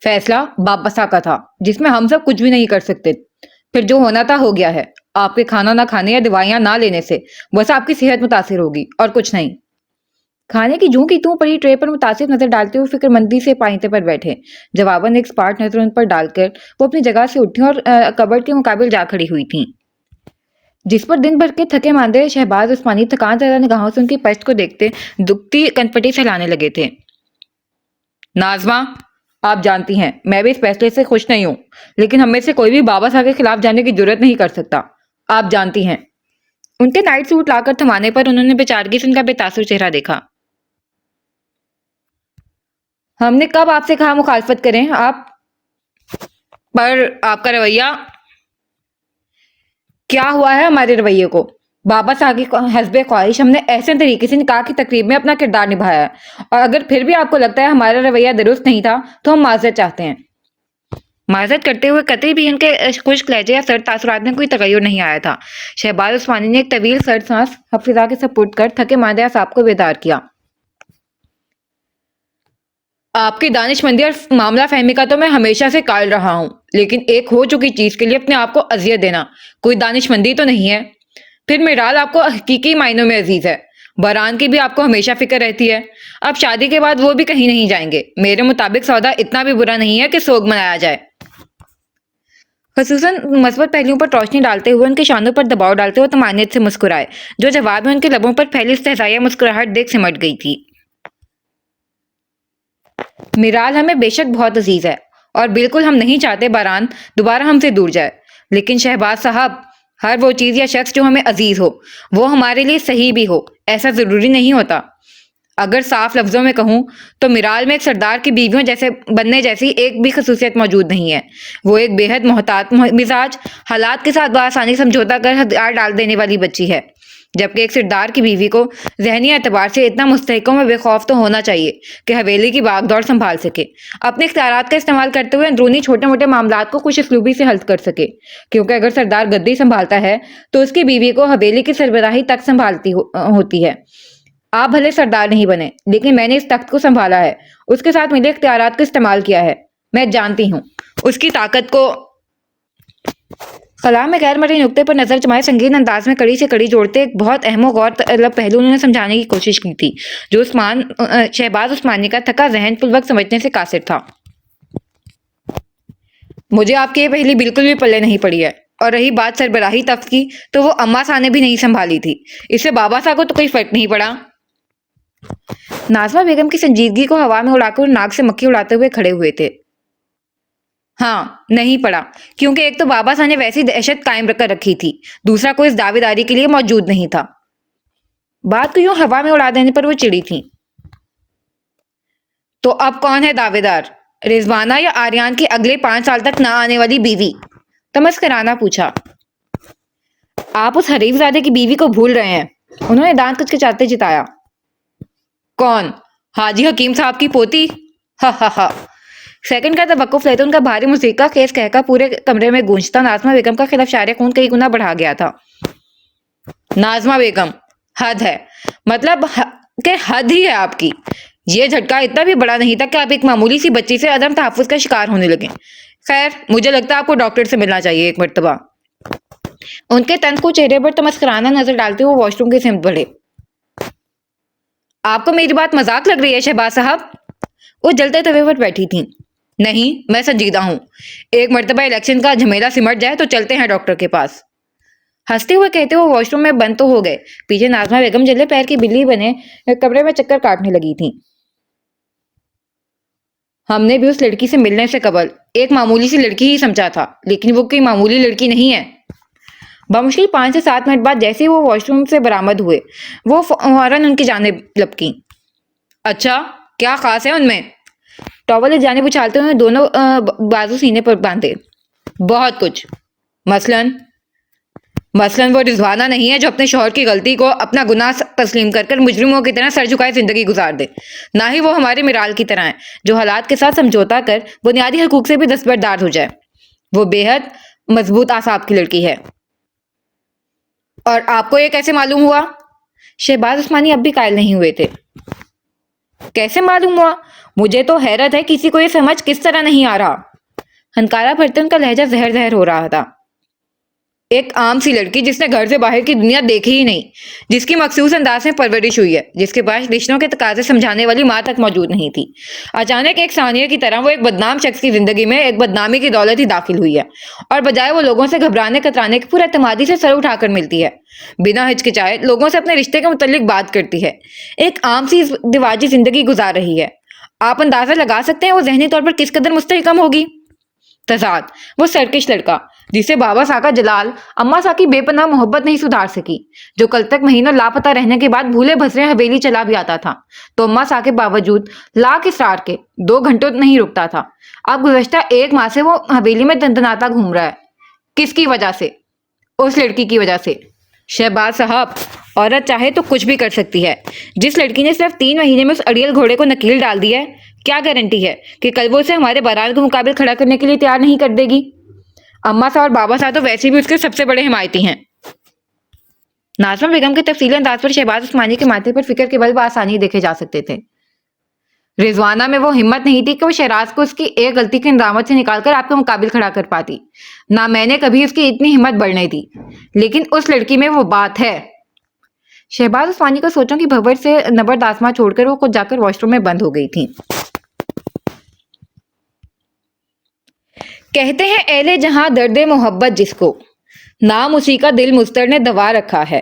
फैसला बापसा का था, जिसमें हम सब कुछ भी नहीं कर सकते। फिर जो होना था हो गया है। आपके खाना ना खाने या दवाइयां ना लेने से बस आपकी सेहत मुतासिर होगी और कुछ नहीं। खाने की जूं की तूं पड़ी ट्रे पर मुतासिर नजर डालते हुए फिक्रमंदी से पाइंते पर बैठे। जवाबन एक स्पार्ट नजर उन पर डालकर वो अपनी जगह से उठी और कबर्ड के मुकाबिल जा खड़ी हुई थी, जिस पर दिन भर के थके मांदे शहबाज उस्मानी थकान ज़्यादा निगाहों से उनकी पश्त को देखते दुखती कनपटी फैलाने लगे थे। नाजमा, आप जानती हैं मैं भी इस फैसले से खुश नहीं हूं, लेकिन हम में से कोई भी बाबा साहब के खिलाफ जाने की जरूरत नहीं कर सकता। आप जानती हैं। उनके नाइट सूट लाकर थमाने पर उन्होंने बेचारगी से उनका बेतासुर चेहरा देखा। हमने कब आपसे कहा मुखालफत करें आप, पर आपका रवैया। क्या हुआ है हमारे रवैये को? बाबा साहब की हस्बे ख्वाहिश हमने ऐसे तरीके से निकाह की तकरीब में अपना किरदार निभाया है, और अगर फिर भी आपको लगता है हमारा रवैया दुरुस्त नहीं था तो हम माजरत चाहते हैं। माजरत करते हुए कतई भी उनके खुश्क लहजे या सर्द तासुरात में कोई तगय्युर नहीं आया था। शहबाज उस्मानी ने एक तवील सर्द सांस हफ्फिजा के सपुर्द कर थके मांदे असाब को बेदार किया। आपकी दानिशमंदी और मामला फहमी का तो मैं हमेशा से कायल रहा हूँ, लेकिन एक हो चुकी चीज के लिए अपने आप को अजियत देना कोई दानिशमंदी तो नहीं है। फिर मिराल आपको हकीकी मायनों में अजीज है। बरान की भी आपको हमेशा फिक्र रहती है। अब शादी के बाद वो भी कहीं नहीं जाएंगे। मेरे मुताबिक सौदा इतना भी बुरा नहीं है कि सोग मनाया जाए। खसूसन मस्बत पहलुओं पर रोशनी डालते हुए उनके शानों पर दबाव डालते हुए तमानियत से मुस्कुराए, जो जवाब में उनके लबों पर फैली इस्तेहज़ाइया मुस्कुराहट देख सिमट गई थी। मिराल हमें बेशक बहुत अजीज है और बिल्कुल हम नहीं चाहते बरान दोबारा हमसे दूर जाए, लेकिन शहबाज साहब, हर वो चीज या शख्स जो हमें अजीज हो वो हमारे लिए सही भी हो, ऐसा जरूरी नहीं होता। अगर साफ लफ्जों में कहूं तो मिराल में एक सरदार की बीवियों जैसे बनने जैसी एक भी खसूसियत मौजूद नहीं है। वो एक बेहद मोहतात मिजाज, हालात के साथ बआसानी समझौता कर हथियार डाल देने वाली बच्ची है, जबकि एक सरदार की बीवी को जहनी एतबार से इतना मुस्तहकम और बेखौफ तो होना चाहिए कि हवेली की बागदौड़ संभाल सके, अपने इख्तियारात का इस्तेमाल करते हुए अंदरूनी छोटे मोटे मामलात को खुश उसलूबी से हल कर सके, क्योंकि अगर सरदार गद्दी संभालता है तो उसकी बीवी को हवेली की सरबराही तक संभालती होती है। आप भले सरदार नहीं बने, लेकिन मैंने इस तख्त को संभाला है, उसके साथ मिले इख्तियारात का इस्तेमाल किया है। मैं जानती हूँ उसकी ताकत को। कलाम में गैर मर्जी नुक्ते पर नजर जमाए संगीन अंदाज में कड़ी से कड़ी जोड़ते एक बहुत अहम और गौर तलब पहलू उन्होंने समझाने की कोशिश की थी, जो शहबाज उस्मानी का थका जहन कुल वक्त समझने से कासिर था। मुझे आपकी ये पहली बिल्कुल भी पल्ले नहीं पड़ी है, और रही बात सरबराही तख्त की तो वो अम्मा साहब ने भी नहीं संभाली थी, इससे बाबा साहब को तो कोई फर्क नहीं पड़ा। नाज़मा बेगम की संजीदगी को हवा में उड़ाकर नाक से मक्खी उड़ाते हुए खड़े हुए थे। हाँ, नहीं पड़ा, क्योंकि एक तो बाबा साहब ने वैसी दहशत कायम कर रखी थी, दूसरा कोई इस दावेदारी के लिए मौजूद नहीं था। बात को यूं हवा में उड़ा देने पर वो चिड़ी थी। तो अब कौन है दावेदार, रिजवाना या आर्यान की अगले 5 साल तक ना आने वाली बीवी? तमस्कराना पूछा। आप उस हरीफजादे की बीवी को भूल रहे हैं, उन्होंने दांत कचकचाते जिताया। कौन? हाजी हकीम साहब की पोती? हा हा हा। सेकंड का तवक्कुफ लेते उनका भारी मुसीका केस कहकर पूरे कमरे में गूंजता नाज़मा बेगम का खिलाफ शारे खून कई गुना बढ़ा गया था। नाज़मा बेगम, हद है, मतलब के हद ही है आपकी। ये झटका इतना भी बड़ा नहीं था कि आप एक मामूली सी बच्ची से अदम तहफ़्फ़ुज़ का शिकार होने लगे। खैर, मुझे लगता है आपको डॉक्टर से मिलना चाहिए एक मर्तबा। उनके तंज को चेहरे पर तमस्कराना नजर डालते हुए वॉशरूम की सिमत बढ़े। आपको मेरी बात मजाक लग रही है शहबाज साहब? वो जलते तवे पर बैठी थी। नहीं, मैं संजीदा हूँ। एक मर्तबा इलेक्शन का झमेला सिमट जाए तो चलते हैं डॉक्टर के पास। हंसते हुए कहते हुए वॉशरूम में बंद तो हो गए। पीछे नाज़मा बेगम जले पैर की बिल्ली बने कमरे में चक्कर काटने लगी थी। हमने भी उस लड़की से मिलने से कबल एक मामूली सी लड़की ही समझा था, लेकिन वो कोई मामूली लड़की नहीं है। बमुश्किल 5 से 7 मिनट बाद जैसे ही वो वॉशरूम से बरामद हुए, वो फौरन उनकी जानिब लपकी। अच्छा, क्या खास है उनमें? टॉवल एक जानिब उछालते हुए दोनों बाजू सीने पर बांधे। बहुत कुछ। मसलन वो रिजवाना नहीं है जो अपने शौहर की गलती को अपना गुनाह तस्लीम कर मुजरिमों की तरह सर झुकाए जिंदगी गुजार दे। ना ही वो हमारे मिराल की तरह है जो हालात के साथ समझौता कर बुनियादी हकूक से भी दस्तबरदार हो जाए। वो बेहद मजबूत आसाब की लड़की है। और आपको ये कैसे मालूम हुआ? शहबाज उस्मानी अब भी कायल नहीं हुए थे। कैसे मालूम हुआ? मुझे तो हैरत है, किसी को ये समझ किस तरह नहीं आ रहा। हनकारा भरते उनका लहजा जहर जहर हो रहा था। एक आम सी लड़की जिसने घर से बाहर की दुनिया देखी ही नहीं, जिसकी मखसूस अंदाज में परवरिश हुई है, जिसके पास रिश्तों के तकाजे समझाने वाली माँ तक मौजूद नहीं थी, अचानक एक सानिया की तरह वो एक बदनाम शख्स की जिंदगी में एक बदनामी की दौलत ही दाखिल हुई है, और बजाय वो लोगों से घबराने कतराने के पूरा एतमादी से सर उठाकर मिलती है, बिना हिचकिचाए लोगों से अपने रिश्ते के मुतल्लिक बात करती है, एक आम सी दिवाजी जिंदगी गुजार रही है। आप अंदाजा लगा सकते हैं वो जहनी तौर पर किस कदर मुस्तहकम होगी। तजाद, वो सरकश लड़का जिसे बाबा साका जलाल अम्मा सा की बेपनाह मोहब्बत नहीं सुधार सकी, जो कल तक महीनों लापता रहने के बाद भूले भसरे हवेली चला भी आता था तो अम्मा सा के बावजूद लाख इसरार के 2 घंटों नहीं रुकता था। अब गुज़श्ता 1 माह से वो हवेली में दंदनाता घूम रहा है। किसकी वजह से? उस लड़की की वजह से। शहबाज साहब, औरत चाहे तो कुछ भी कर सकती है। जिस लड़की ने सिर्फ 3 महीने में उस अड़ियल घोड़े को नकील डाल दी है, क्या गारंटी है कि कल वो उसे हमारे बारात के मुकाबले खड़ा करने के लिए तैयार नहीं कर देगी। अम्मा साहब और बाबा साहब तो वैसे भी उसके सबसे बड़े हिमायती हैं। नाज़मा बेगम के तफसीली अंदाज पर शहबाज उस्मानी के माथे पर फिक्र के बल आसानी देखे जा सकते थे। रिजवाना में वो हिम्मत नहीं थी कि वो शहराज को उसकी एक गलती की नदामत से निकालकर आपके मुकाबिल खड़ा कर पाती। ना मैंने कभी उसकी इतनी हिम्मत बढ़ने दी, लेकिन उस लड़की में वो बात है। शहबाज उस्मानी को सोचों की भंवर से नबर्द आसमां छोड़कर वो खुद जाकर वॉशरूम में बंद हो गई थी। कहते हैं एले जहां दर्दे मोहब्बत जिसको, नाम उसी का दिल मुस्तर ने दबा रखा है।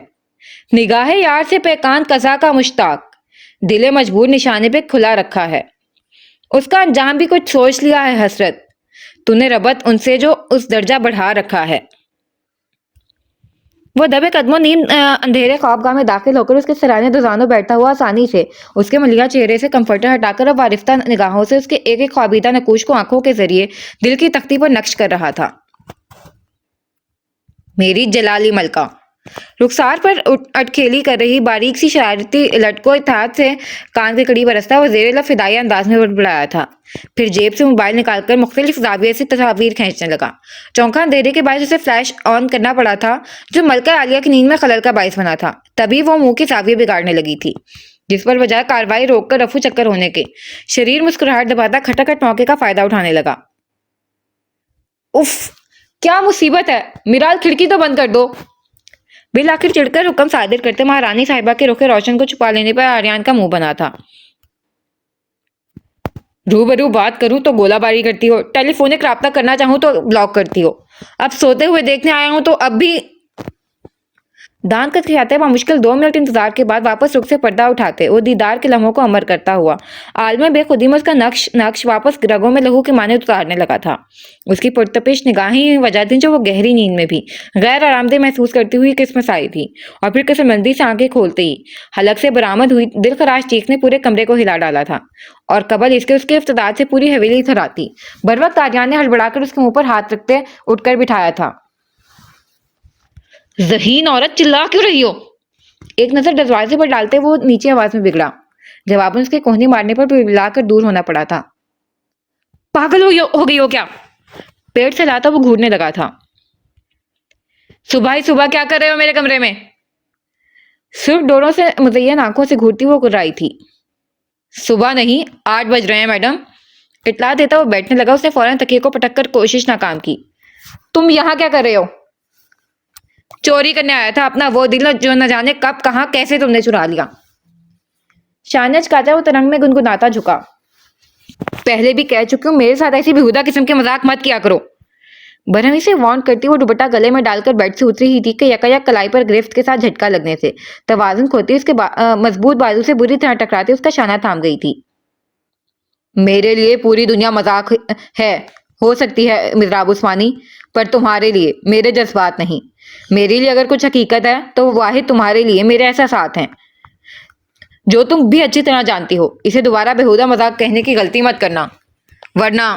निगाहे यार से पैकान कज़ा का मुश्ताक, दिले मजबूर निशाने पे खुला रखा है। उसका अंजाम भी कुछ सोच लिया है हसरत, तूने रबत उनसे जो उस दर्जा बढ़ा रखा है। वो दबे कदमों नीम अंधेरे ख्वाबगाह में दाखिल होकर उसके सराहने दुजानों बैठा हुआ आसानी से उसके मलिया चेहरे से कंफर्टर हटाकर अब वारिफ्ता निगाहों से उसके एक एक ख्वाबीदा नकूश को आंखों के जरिए दिल की तख्ती पर नक्श कर रहा था। मेरी जलाली मलका, रुखसार पर अटखेली कर रही बारीक सी शरारती लट को इत्तेहाद से कान के कड़ी बरसता वो ज़ेरे लब फिदाई अंदाज में बड़बड़ाया था। फिर जेब से मोबाइल निकालकर मुख्तलिफ जाविये से तस्वीर खींचने लगा। चौंका अंधेरे के बायस उसे फ्लैश ऑन करना पड़ा था, जो मलका आलिया की नींद में खलल का बायस बना था। तभी वो मुंह की जाविये बिगाड़ने लगी थी, जिस पर बजाय कार्रवाई रोककर रफू चक्कर होने के शरीर मुस्कुराहट दबाता खटाखट मौके का फायदा उठाने लगा। उफ, क्या मुसीबत है, मिराल खिड़की तो बंद कर दो। बिल आखिर चिढ़कर हुक्म सादिर करते महारानी साहिबा के रुखे रोशन को छुपा लेने पर आर्यान का मुंह बना था। रूबरू बात करूं तो गोलाबारी करती हो, टेलीफोनिक राब्ता करना चाहूं तो ब्लॉक करती हो, अब सोते हुए देखने आया हूं तो अब भी। दांत खियाते मुश्किल 2 मिनट इंतजार के बाद वापस रुख से पर्दा उठाते वो दीदार के लम्हों को अमर करता हुआ आलम बेखुदी में उसका नक्श वापस रगों में लहू के माने उतारने लगा था। उसकी पुरतपिश निगाहें ही वजह थी जो वो गहरी नींद में भी गैर आरामदेह महसूस करती हुई किस्मत आई थी, और फिर कसमंदी से आंखें खोलते ही हलक से बरामद हुई दिलखराश चीख ने पूरे कमरे को हिला डाला था, और कबल इसके उसके इफ्तदाद से पूरी हवेली थराती। बर वक्त आर्यान ने हड़बड़ाकर उसके मुंह पर हाथ रखते उठकर बिठाया था। ज़हीन औरत, चिल्ला क्यों रही हो? एक नजर दरवाजे पर डालते वो नीचे आवाज में बिगड़ा। जवाबन उसके कोहनी मारने पर बिलबिलाकर दूर होना पड़ा था। पागल हो गई हो क्या? पेट से लाता वो घूरने लगा था। सुबह ही सुबह क्या कर रहे हो मेरे कमरे में? सिर्फ डोरों से मुज़य्यन आंखों से घूरती वो गुर्राई थी। सुबह नहीं, 8 बज रहे हैं मैडम। इतला देता वो बैठने लगा। उसने फौरन तकिए को पटक कर कोशिश नाकाम की। तुम यहाँ क्या कर रहे हो? चोरी करने आया था अपना वो दिल जो न जाने कब कहाँ कैसे तुमने चुरा लिया। शानज काजा वो तरंग में गुनगुनाता झुका। पहले भी कह चुकी हूँ, मेरे साथ ऐसी बेहुदा किस्म के मजाक मत किया करो। बरहमी से वार्न करती वो दुपट्टा गले में डालकर बेड से उतरी ही थी कि यकायक कलाई पर गिरफ्त के साथ झटका लगने से तवाज़ुन खोती उसके मजबूत बाजू से बुरी तरह टकराती उसका शाना थाम गई थी। मेरे लिए पूरी दुनिया मजाक है, हो सकती है मिज़राब उस्मानी, पर तुम्हारे लिए मेरे जज्बात नहीं। मेरे लिए अगर कुछ हकीकत है तो वो वाहिद तुम्हारे लिए मेरे एहसासात हैं, जो तुम भी अच्छी तरह जानती हो। इसे दोबारा बेहुदा मजाक कहने की गलती मत करना, वरना।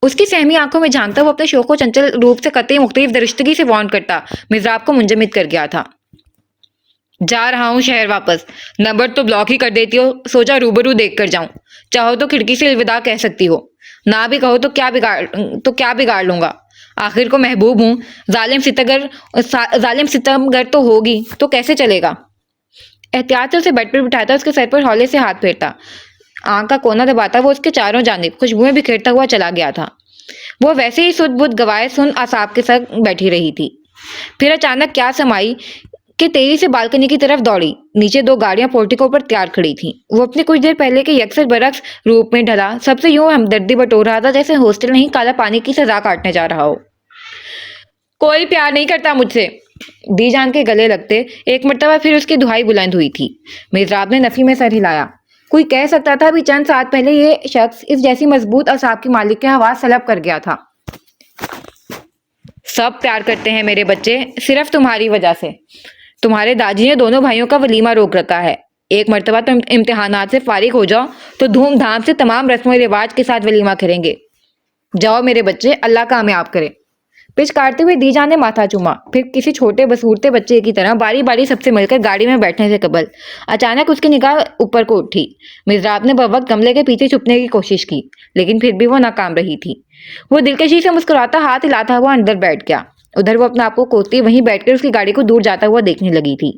उसकी सहमी आंखों में झांकता वो अपने शोको चंचल रूप से कतई मुख्तलिफ दरिश्तगी से वार्न करता मिज़राब को मुंजमिद कर गया था। जा रहा हूँ शहर वापस। नंबर तो ब्लॉक ही कर देती हो, सोचा रूबरू देख कर जाऊं। चाहो तो खिड़की से अलविदा कह सकती हो, ना भी कहो तो क्या बिगाड़ लूंगा। आखिर को महबूब हूँ। जालिम सितमगर तो होगी तो कैसे चलेगा। एहतियात से उसे बेड पर बिठाता, उसके सर पर हौले से हाथ फेरता, आंख का कोना दबाता। वो उसके चारों जानिब खुशबुएं बिखेरता हुआ चला गया था। वो वैसे ही सुध बुध गवाए सुन आसाब के साथ बैठी रही थी। फिर अचानक क्या समाई कि तेजी से बालकनी की तरफ दौड़ी। नीचे दो गाड़ियां पोर्टिको पर तैयार खड़ी थीं। वो अपने कुछ देर पहले के यकसर बरक्स रूप में ढला, सबसे यूं हमदर्दी बटोर रहा था जैसे हॉस्टल नहीं काला पानी की सजा काटने जा रहा हो। कोई प्यार नहीं करता मुझसे, दीजान के गले लगते एक मर्तबा फिर उसकी दुहाई बुलंद हुई थी। मिज़राब ने नफी में सर हिलाया। कोई कह सकता था अभी चंद साल पहले ये शख्स इस जैसी मजबूत असाब की मालिक के हवास सलब कर गया था। सब प्यार करते हैं मेरे बच्चे, सिर्फ तुम्हारी वजह से। तुम्हारे दादी ने दोनों भाइयों का वलीमा रोक रखा है। एक मर्तबा तुम इम्तिहानात से फारिग हो जाओ तो धूमधाम से तमाम रस्मों रिवाज के साथ वलीमा करेंगे। जाओ मेरे बच्चे, अल्लाह कामयाब करे। पिचकारते हुए दीजान ने माथा चूमा। फिर किसी छोटे बसूरते बच्चे की तरह बारी बारी सबसे मिलकर गाड़ी में बैठने से कबल अचानक उसकी निगाह ऊपर को उठी। मिज़राब ने बवक्त गमले के पीछे छुपने की कोशिश की, लेकिन फिर भी वो नाकाम रही थी। वो दिलकशी से मुस्कुराता हाथ हिलाता हुआ अंदर बैठ गया। उधर वो अपने आप को कोसती वहीं बैठकर उसकी गाड़ी को दूर जाता हुआ देखने लगी थी।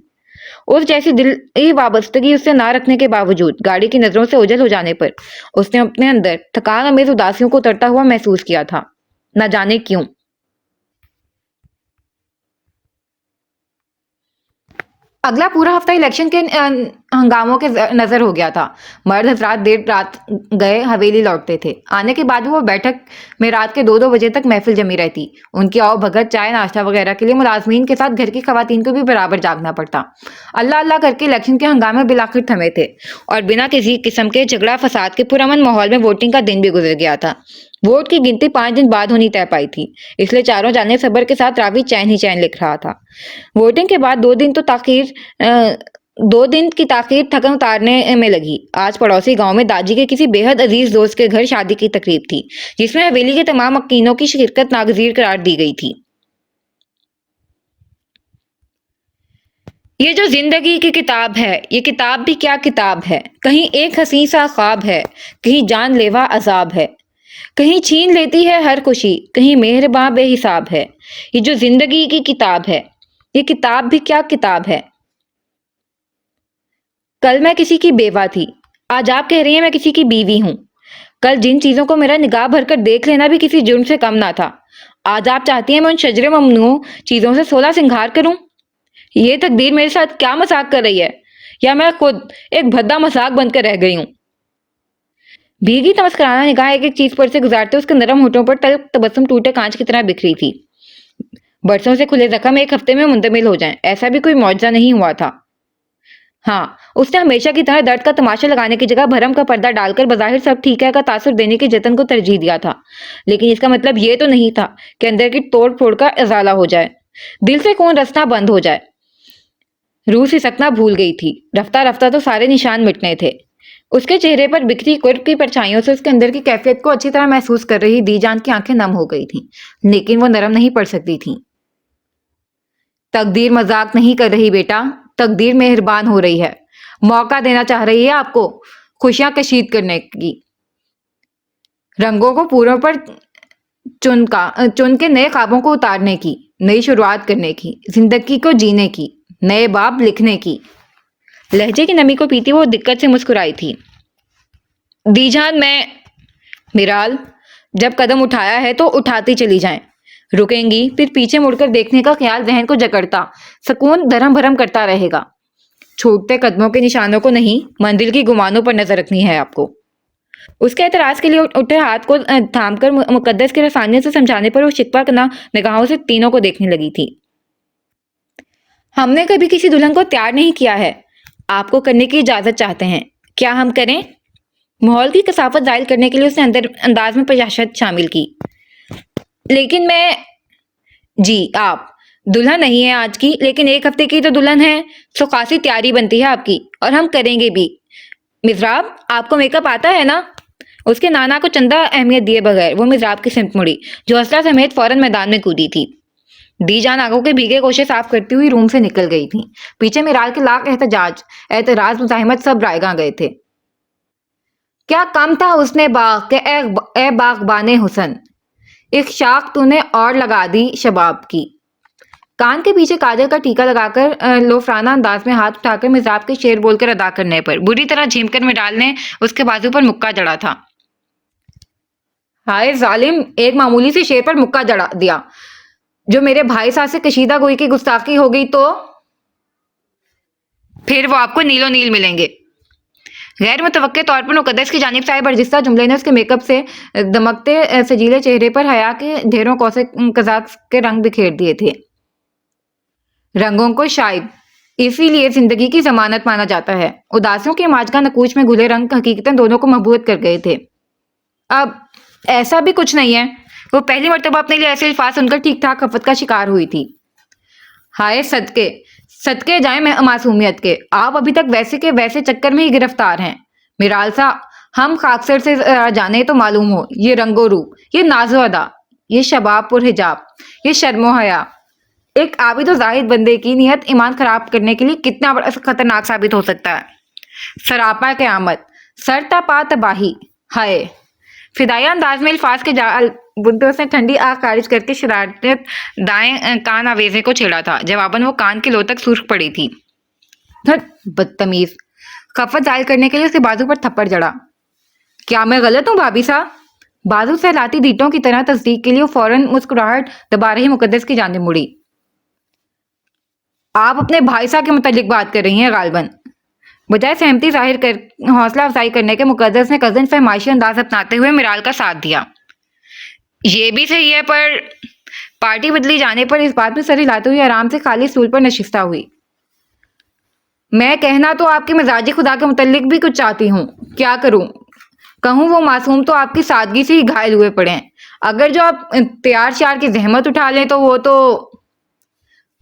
उस जैसी दिली वाबस्तगी उससे ना रखने के बावजूद गाड़ी की नजरों से ओझल हो जाने पर उसने अपने अंदर थकान अमेज उदासियों को उतरता हुआ महसूस किया था। न जाने क्यों। अगला पूरा हफ्ता इलेक्शन के हंगामों के नजर हो गया था। मर्द हजरात देर रात गए हवेली लौटते थे। आने के बाद भी वो बैठक में रात के 2-2 बजे तक महफिल जमी रहती। उनकी आओ भगत चाय नाश्ता वगैरह के लिए मुलाजमीन के साथ घर की खवातीन को भी बराबर जागना पड़ता। अल्लाह अल्लाह करके इलेक्शन के हंगामे बिलाखिर थमे थे और बिना किसी किस्म के झगड़ा फसाद के पुरअमन माहौल में वोटिंग का दिन भी गुजर गया था। वोट की गिनती 5 दिन बाद होनी तय पाई थी, इसलिए चारों जाने सब्र के साथ रावी चैन ही चैन लिख रहा था। वोटिंग के बाद 2 दिन की ताखीर थकन उतारने में लगी। आज पड़ोसी गांव में दादी के किसी बेहद अजीज दोस्त के घर शादी की तकरीब थी, जिसमें हवेली के तमाम मकीनों की शिरकत नागजीर करार दी गई थी। ये जो जिंदगी की किताब है, ये किताब भी क्या किताब है। कहीं एक हसी सा ख्वाब है, कहीं जानलेवा अजाब है, कहीं छीन लेती है हर खुशी, कहीं मेहरबां बेहिसाब है। ये जो जिंदगी की किताब है, ये किताब भी क्या किताब है। कल मैं किसी की बेवा थी, आज आप कह रही हैं मैं किसी की बीवी हूं। कल जिन चीजों को मेरा निगाह भरकर देख लेना भी किसी जुर्म से कम ना था, आज आप चाहती हैं मैं उन शजरे ममनू चीजों से 16 सिंगार करूं। ये तकदीर मेरे साथ क्या मजाक कर रही है, या मैं खुद एक भद्दा मजाक बनकर रह गई हूं। भीगी तमस्कराना निगाह एक एक चीज पर से गुजारते उसके नरम होठों पर तल्ख तबस्सुम टूटे कांच की तरह बिखरी थी। बरसों से खुले जख्म एक हफ्ते में मुंतमिल हो जाएं, ऐसा भी कोई मौजज़ा नहीं हुआ था। हाँ, उसने हमेशा की तरह दर्द का तमाशा लगाने की जगह भरम का पर्दा डालकर बज़ाहिर सब ठीक है का तासुर देने के जतन को तरजीह दिया था। लेकिन इसका मतलब ये तो नहीं था कि अंदर की तोड़ फोड़ का इजाला हो जाए, दिल से खून रसना बंद हो जाए। रूह सिसकना भूल गई थी। रफ्ता रफ्ता तो सारे निशान मिटने थे। उसके चेहरे पर बिखरी कुर्ब की परछाइयों से उसके अंदर की कैफियत को अच्छी तरह महसूस कर रही दीजान की आंखें नम हो गई थीं, लेकिन वो नरम नहीं पड़ सकती थीं। तकदीर मजाक नहीं कर रही बेटा, तकदीर मेहरबान हो रही है, मौका देना चाह रही है आपको खुशियां कशीद करने की, रंगों को पूरों पर चुन के नए ख्वाबों को उतारने की, नई शुरुआत करने की, जिंदगी को जीने की, नए बाब लिखने की। लहजे की नमी को पीती वो दिक्कत से मुस्कुराई थी। दीजान मैं मिराल, जब कदम उठाया है तो उठाती चली जाएं। रुकेंगी फिर पीछे मुड़कर देखने का ख्याल जहन को जकड़ता सुकून धर्म भरम करता रहेगा। छूटते कदमों के निशानों को नहीं, मंजिल की गुमानों पर नजर रखनी है आपको। उसके एतराज के लिए उठे हाथ को थामकर मुकद्दस के रसानियों से समझाने पर वो शिकवा करना निगाहों से तीनों को देखने लगी थी। हमने कभी किसी दुल्हन को तैयार नहीं किया है, आपको करने की इजाजत चाहते हैं, क्या हम करें। माहौल की कसाफत जाहिर करने के लिए उसने अंदर अंदाज में पचाशत शामिल की। लेकिन मैं जी आप दुल्हन नहीं है आज की, लेकिन एक हफ्ते की तो दुल्हन है, सो खासी तैयारी बनती है आपकी, और हम करेंगे भी। मिज़राब आपको मेकअप आता है ना। उसके नाना को चंदा अहमियत दिए बगैर वो मिज़राब की सिमत मुड़ी, जो असला समेत फौरन मैदान में कूदी थी। दीजान आंखों के भीगे कोशे साफ करती हुई रूम से निकल गई थी। पीछे मिराल के लाख एतराज मुजाहिमत सब रायगा गए थे। क्या कम था उसने बाग के ए बागबाने हुसन, एक शाख तूने और लगा दी शबाब की। کان کے پیچھے کاجل کا ٹیکا لگا کر لوفرانہ انداز میں ہاتھ اٹھا کر مزراب کے شعر بول کر ادا کرنے پر بری طرح جھیم کر مڈال نے اس کے بازو پر مکہ جڑا تھا۔ ہائے ظالم، ایک معمولی سے شعر پر مکہ جڑا دیا، جو میرے بھائی صاحب سے کشیدہ گوئی کی گستاخی ہو گئی تو پھر وہ آپ کو نیلو نیل ملیں گے۔ غیر متوقع طور پر مقدس کی جانب سے آئے برجستہ جملے نے اس کے میک اپ سے دمکتے سجیلے چہرے پر حیا کے ڈھیروں کوسے قزاق کے رنگ بکھیر دیے تھے۔ رنگوں کو شاید اسی لیے زندگی کی ضمانت مانا جاتا ہے۔ اداسیوں کے ماجگا نکوچ میں گھلے رنگ حقیقتاً دونوں کو مبہوت کر گئے تھے۔ اب ایسا بھی کچھ نہیں ہے، وہ پہلی مرتبہ اپنے لیے ایسے الفاظ سن کر ٹھیک ٹھاک خفت کا شکار ہوئی تھی۔ ہائے صدقے صدقے جائیں معصومیت کے، آپ ابھی تک ویسے کے ویسے چکر میں ہی گرفتار ہیں۔ میرال سا، ہم خاکسر سے جانے تو معلوم ہو، یہ رنگ و رو، یہ ناز و ادا، یہ شباب پر حجاب، یہ شرم و حیا، ایک عابد و زاہد بندے کی نیت ایمان خراب کرنے کے لیے کتنا بڑا خطرناک ثابت ہو سکتا ہے۔ سراپا قیامت، سر تا پا تباہی، ہائے۔ فدائیہ انداز میں الفاظ کے جال بنتے اس نے ٹھنڈی آنکھ خارج کر کے شرارت دائیں کان آویزے کو چھیڑا تھا۔ جواباً وہ کان کی لو تک سرخ پڑی تھی۔ بدتمیز، خفت ظاہر کرنے کے لیے اس کے بازو پر تھپڑ جڑا۔ کیا میں غلط ہوں بھابھی صاحب؟ بازو سہلاتی دیٹوں کی طرح تصدیق کے لیے وہ فوراً مسکراہٹ دبا رہی مقدس کی جانب مڑی۔ آپ اپنے بھائی صاحب کے متعلق بات کر رہی ہیں غالباً۔ بجائے سہمتی ظاہر کر حوصلہ افزائی کرنے کے مقدس نے کزن فہمائشی انداز اپناتے ہوئے میرال کا ساتھ دیا۔ یہ بھی صحیح ہے، پر پارٹی بدلی جانے پر اس بات میں سر ہلاتے ہوئے آرام سے خالی اسٹول پر نشستہ ہوئی۔ میں کہنا تو آپ کے مزاج خدا کے متعلق بھی کچھ چاہتی ہوں، کیا کروں؟ کہوں وہ معصوم تو آپ کی سادگی سے ہی گھائل ہوئے پڑے ہیں، اگر جو آپ تیار شیار کی زحمت اٹھا لیں تو وہ تو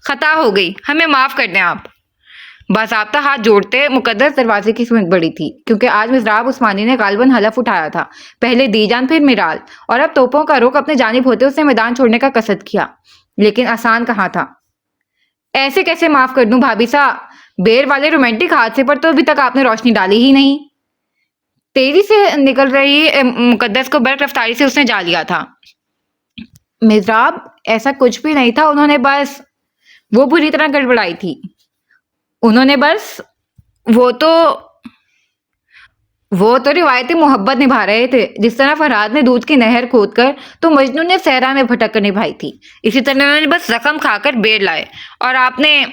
خطا ہو گئی، ہمیں معاف کر دیں آپ۔ باضابطہ ہاتھ جوڑتے مقدس دروازے کی سمت بڑی تھی، کیونکہ آج مزراب عثمانی نے غالباً حلف اٹھایا تھا، پہلے دی جان پھر میرال، اور اب توپوں کا رخ اپنے جانب ہوتے اس نے میدان چھوڑنے کا قصد کیا، لیکن آسان کہاں تھا۔ ایسے کیسے معاف کر دوں بھابھی صاحب؟ بیر والے رومانٹک حادثے پر تو ابھی تک آپ نے روشنی ڈالی ہی نہیں۔ تیزی سے نکل رہی مقدس کو برق رفتاری سے اس نے جا لیا تھا۔ مزراب، ایسا کچھ بھی نہیں تھا، انہوں نے بس… وہ بری طرح گڑبڑائی تھی۔ انہوں نے بس… وہ تو روایتی محبت نبھا رہے تھے، جس طرح فرہاد نے دودھ کی نہر کھود کر تو مجنون نے صحرا میں بھٹک کر نبھائی تھی، اسی طرح انہوں نے بس زخم کھا کر بیر لائے، اور آپ نے…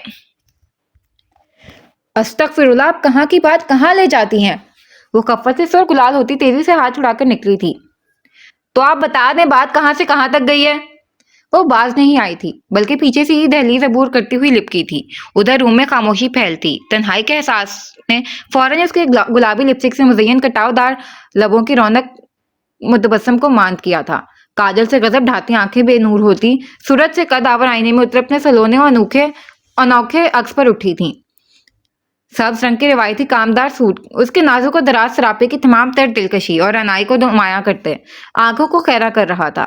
استغفر اللہ، آپ کہاں کی بات کہاں لے جاتی ہیں؟ وہ خفت سے سر گلال ہوتی تیزی سے ہاتھ چھڑا کر نکلی تھی۔ تو آپ بتا دیں بات کہاں سے کہاں تک گئی ہے؟ وہ باز نہیں آئی تھی، بلکہ پیچھے سے ہی دہلیز عبور کرتی ہوئی لپکی تھی۔ ادھر روم میں خاموشی پھیلتی، تنہائی کے احساس نے فوراً اس کے گلابی لپسٹک سے مزین کٹاؤ دار لبوں کی رونق متبسم کو ماند کیا تھا۔ کاجل سے غضب ڈھاتی آنکھیں بے نور ہوتی، صورت سے قد آور آئینے میں اتر اپنے سلونے اور انوکھے عکس پر اٹھی تھیں۔ سبز رنگ کے روایتی کامدار سوٹ اس کے نازک و دراز سراپے کی تمام تر دلکشی اور رعنائی کو نمایاں کرتے آنکھوں کو خیرہ کر رہا تھا۔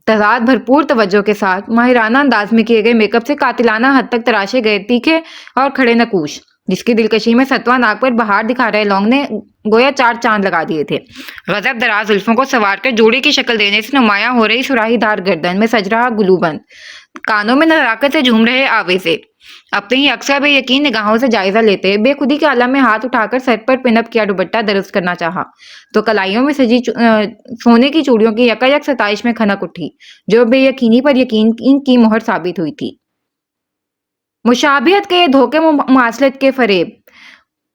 تضاد بھرپور توجہ کے ساتھ ماہرانہ انداز میں کیے گئے میک اپ سے قاتلانہ حد تک تراشے گئے تیکھے اور کھڑے نقوش، جس کی دلکشی میں ستواں ناک پر بہار دکھا رہے لونگ نے گویا 4 چاند لگا دیے تھے۔ غضب دراز زلفوں کو سوار کر جوڑی کی شکل دینے سے نمایاں ہو رہی سراہی دار گردن میں سج رہا گلو بند، کانوں میں نزاکت سے جھوم رہے آویزے، اپنے ہی اکثر بے یقین نگاہوں سے جائزہ لیتے بے خودی کے عالم میں ہاتھ اٹھا کر سر پر پن اپ کیا دوپٹہ درست کرنا چاہا تو کلائیوں میں سجی سونے کی چوڑیوں کی یکایک ستائش میں کھنک اٹھی، جو بے یقینی پر یقین کی مہر ثابت ہوئی تھی۔ مشابہت کے دھوکے مماثلت کے فریب،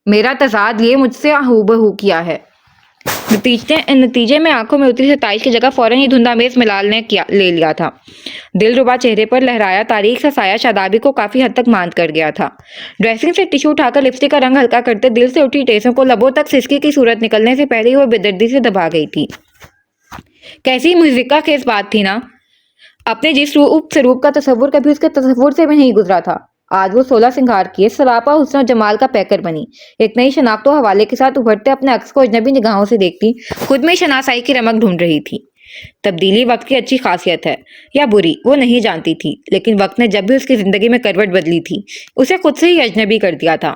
میرا تضاد لیے مجھ سے ہو بہو کیا ہے۔ نتیجے میں آنکھوں میں اتری ستائش کی جگہ فوراً ہی دھندآمیز ملال نے لے لیا تھا۔ دل ربا چہرے پر لہرایا تاریک سا سایہ شادابی کو کافی حد تک ماند کر گیا تھا۔ ڈریسنگ سے ٹشو اٹھا کر لپسٹک کا رنگ ہلکا کرتے دل سے اٹھی ٹیسوں کو لبوں تک سسکی کی صورت نکلنے سے پہلے ہی وہ بے دردی سے دبا گئی تھی۔ کیسی مضحکہ خیز بات تھی نا! اپنے جس روپ سروپ کا تصور کبھی اس کے تصور سے بھی نہیں گزرا تھا، آج وہ 16 سنگھار کیے سراپا حسن و جمال کا پیکر بنی، ایک نئی شناخت و حوالے کے ساتھ ابھرتے اپنے عکس کو اجنبی نگاہوں سے دیکھتی خود میں شناسائی کی رمق ڈھونڈ رہی تھی۔ تبدیلی وقت کی اچھی خاصیت ہے یا بری وہ نہیں جانتی تھی، لیکن وقت نے جب بھی اس کی زندگی میں کروٹ بدلی تھی اسے خود سے ہی اجنبی کر دیا تھا۔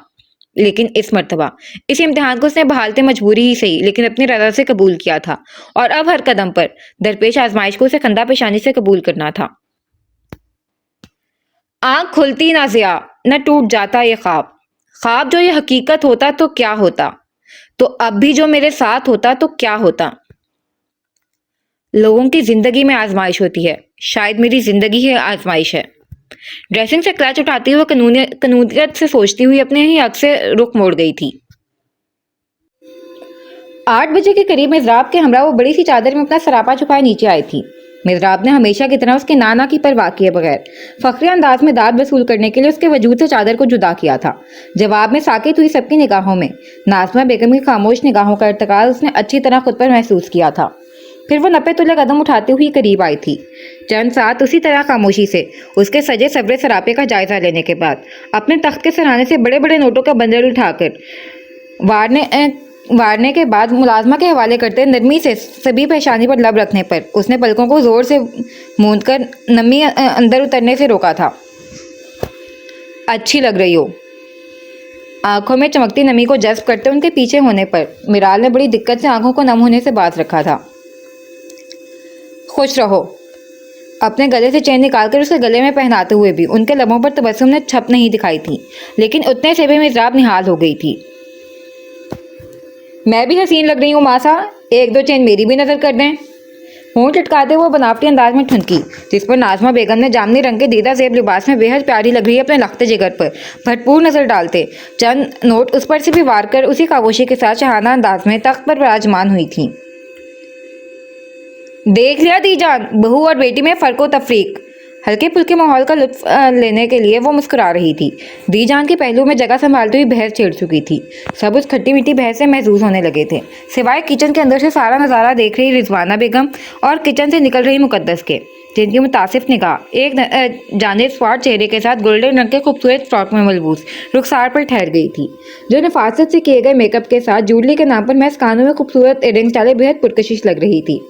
لیکن اس مرتبہ اس امتحان کو اس نے بحالت مجبوری ہی صحیح لیکن اپنی رضا سے قبول کیا تھا، اور اب ہر قدم پر درپیش آزمائش کو اسے خندہ پیشانی سے قبول کرنا تھا۔ आंख खुलती ना ज़िया, न टूट जाता ये ख्वाब। ख्वाब जो ये हकीकत होता तो क्या होता? तो अब भी जो मेरे साथ होता तो क्या होता? लोगों की जिंदगी में आजमाइश होती है, शायद मेरी जिंदगी ही आजमाइश है। ड्रेसिंग से क्लच उठाती हुई कनूनियत से सोचती हुई अपने ही हक से रुख मोड़ गई थी। 8 बजे के करीब मिज़राब के हमरा वो बड़ी सी चादर में अपना सरापा छुपाए नीचे आई थी। मिज़राब ने हमेशा की तरह उसके नाना की परवाह किए बगैर फखरी अंदाज में दाद वसूल करने के लिए उसके वजूद से चादर को जुदा किया था। जवाब में साकित हुई सबकी निगाहों में नाज़मा बेगम की खामोश निगाहों का इर्तिकाल उसने अच्छी तरह खुद पर महसूस किया था। फिर वो 90 तुले कदम उठाती हुई करीब आई थी। चंद साथ उसी तरह खामोशी से उसके सजे सवरे सरापे का जायजा लेने के बाद अपने तख्त के सराहने से बड़े बड़े नोटों का बंडल उठाकर वारने के बाद मुलाजमा के हवाले करते नरमी से सभी पेशानी पर लब रखने पर उसने पलकों को जोर से मूंदकर नमी अंदर उतरने से रोका था। अच्छी लग रही हो। आंखों में चमकती नमी को जज्ब करते उनके पीछे होने पर मिराल ने बड़ी दिक्कत से आंखों को नम होने से बाज रखा था। खुश रहो। अपने गले से चेन निकालकर उसके गले में पहनाते हुए भी उनके लबों पर तबस्सुम ने छप नहीं दिखाई थी, लेकिन उतने से भी मिज़राब निहाल हो गई थी। मैं भी हसीन लग रही हूँ मासा, एक दो चेन मेरी भी नजर कर दें। होंठ लटकाते हुए बनावटी अंदाज में ठुनकी, जिस पर नाज़मा बेगम ने जामनी रंग के दीदा जेब लिबास में बेहद प्यारी लग रही है अपने लख्ते जिगर पर भरपूर नजर डालते चंद नोट उस पर से भी वार कर उसी खामोशी के साथ शहाना अंदाज में तख्त पर विराजमान हुई थी। देख लिया दीजान, बहू और बेटी में फर्को तफरीक। हल्के फुल्के माहौल का लुत्फ लेने के लिए वो मुस्कुरा रही थी। दीजान के पहलू में जगह संभालती हुई बहस छेड़ चुकी थी। सब उस खट्टी मीठी बहस से महसूस होने लगे थे, सिवाय किचन के अंदर से सारा नज़ारा देख रही रिजवाना बेगम और किचन से निकल रही मुकद्दस के, जिनकी मुतासिफ निगाह एक जानिब स्वार चेहरे के साथ गोल्डन रंग के खूबसूरत फ्रॉक में मलबूस रुखसार पर ठहर गई थी, जो नफासत से किए गए मेकअप के साथ जूडली के नाम पर महज कानों में खूबसूरत इयररिंग्स डाले बेहद पुरकशिश लग रही थी।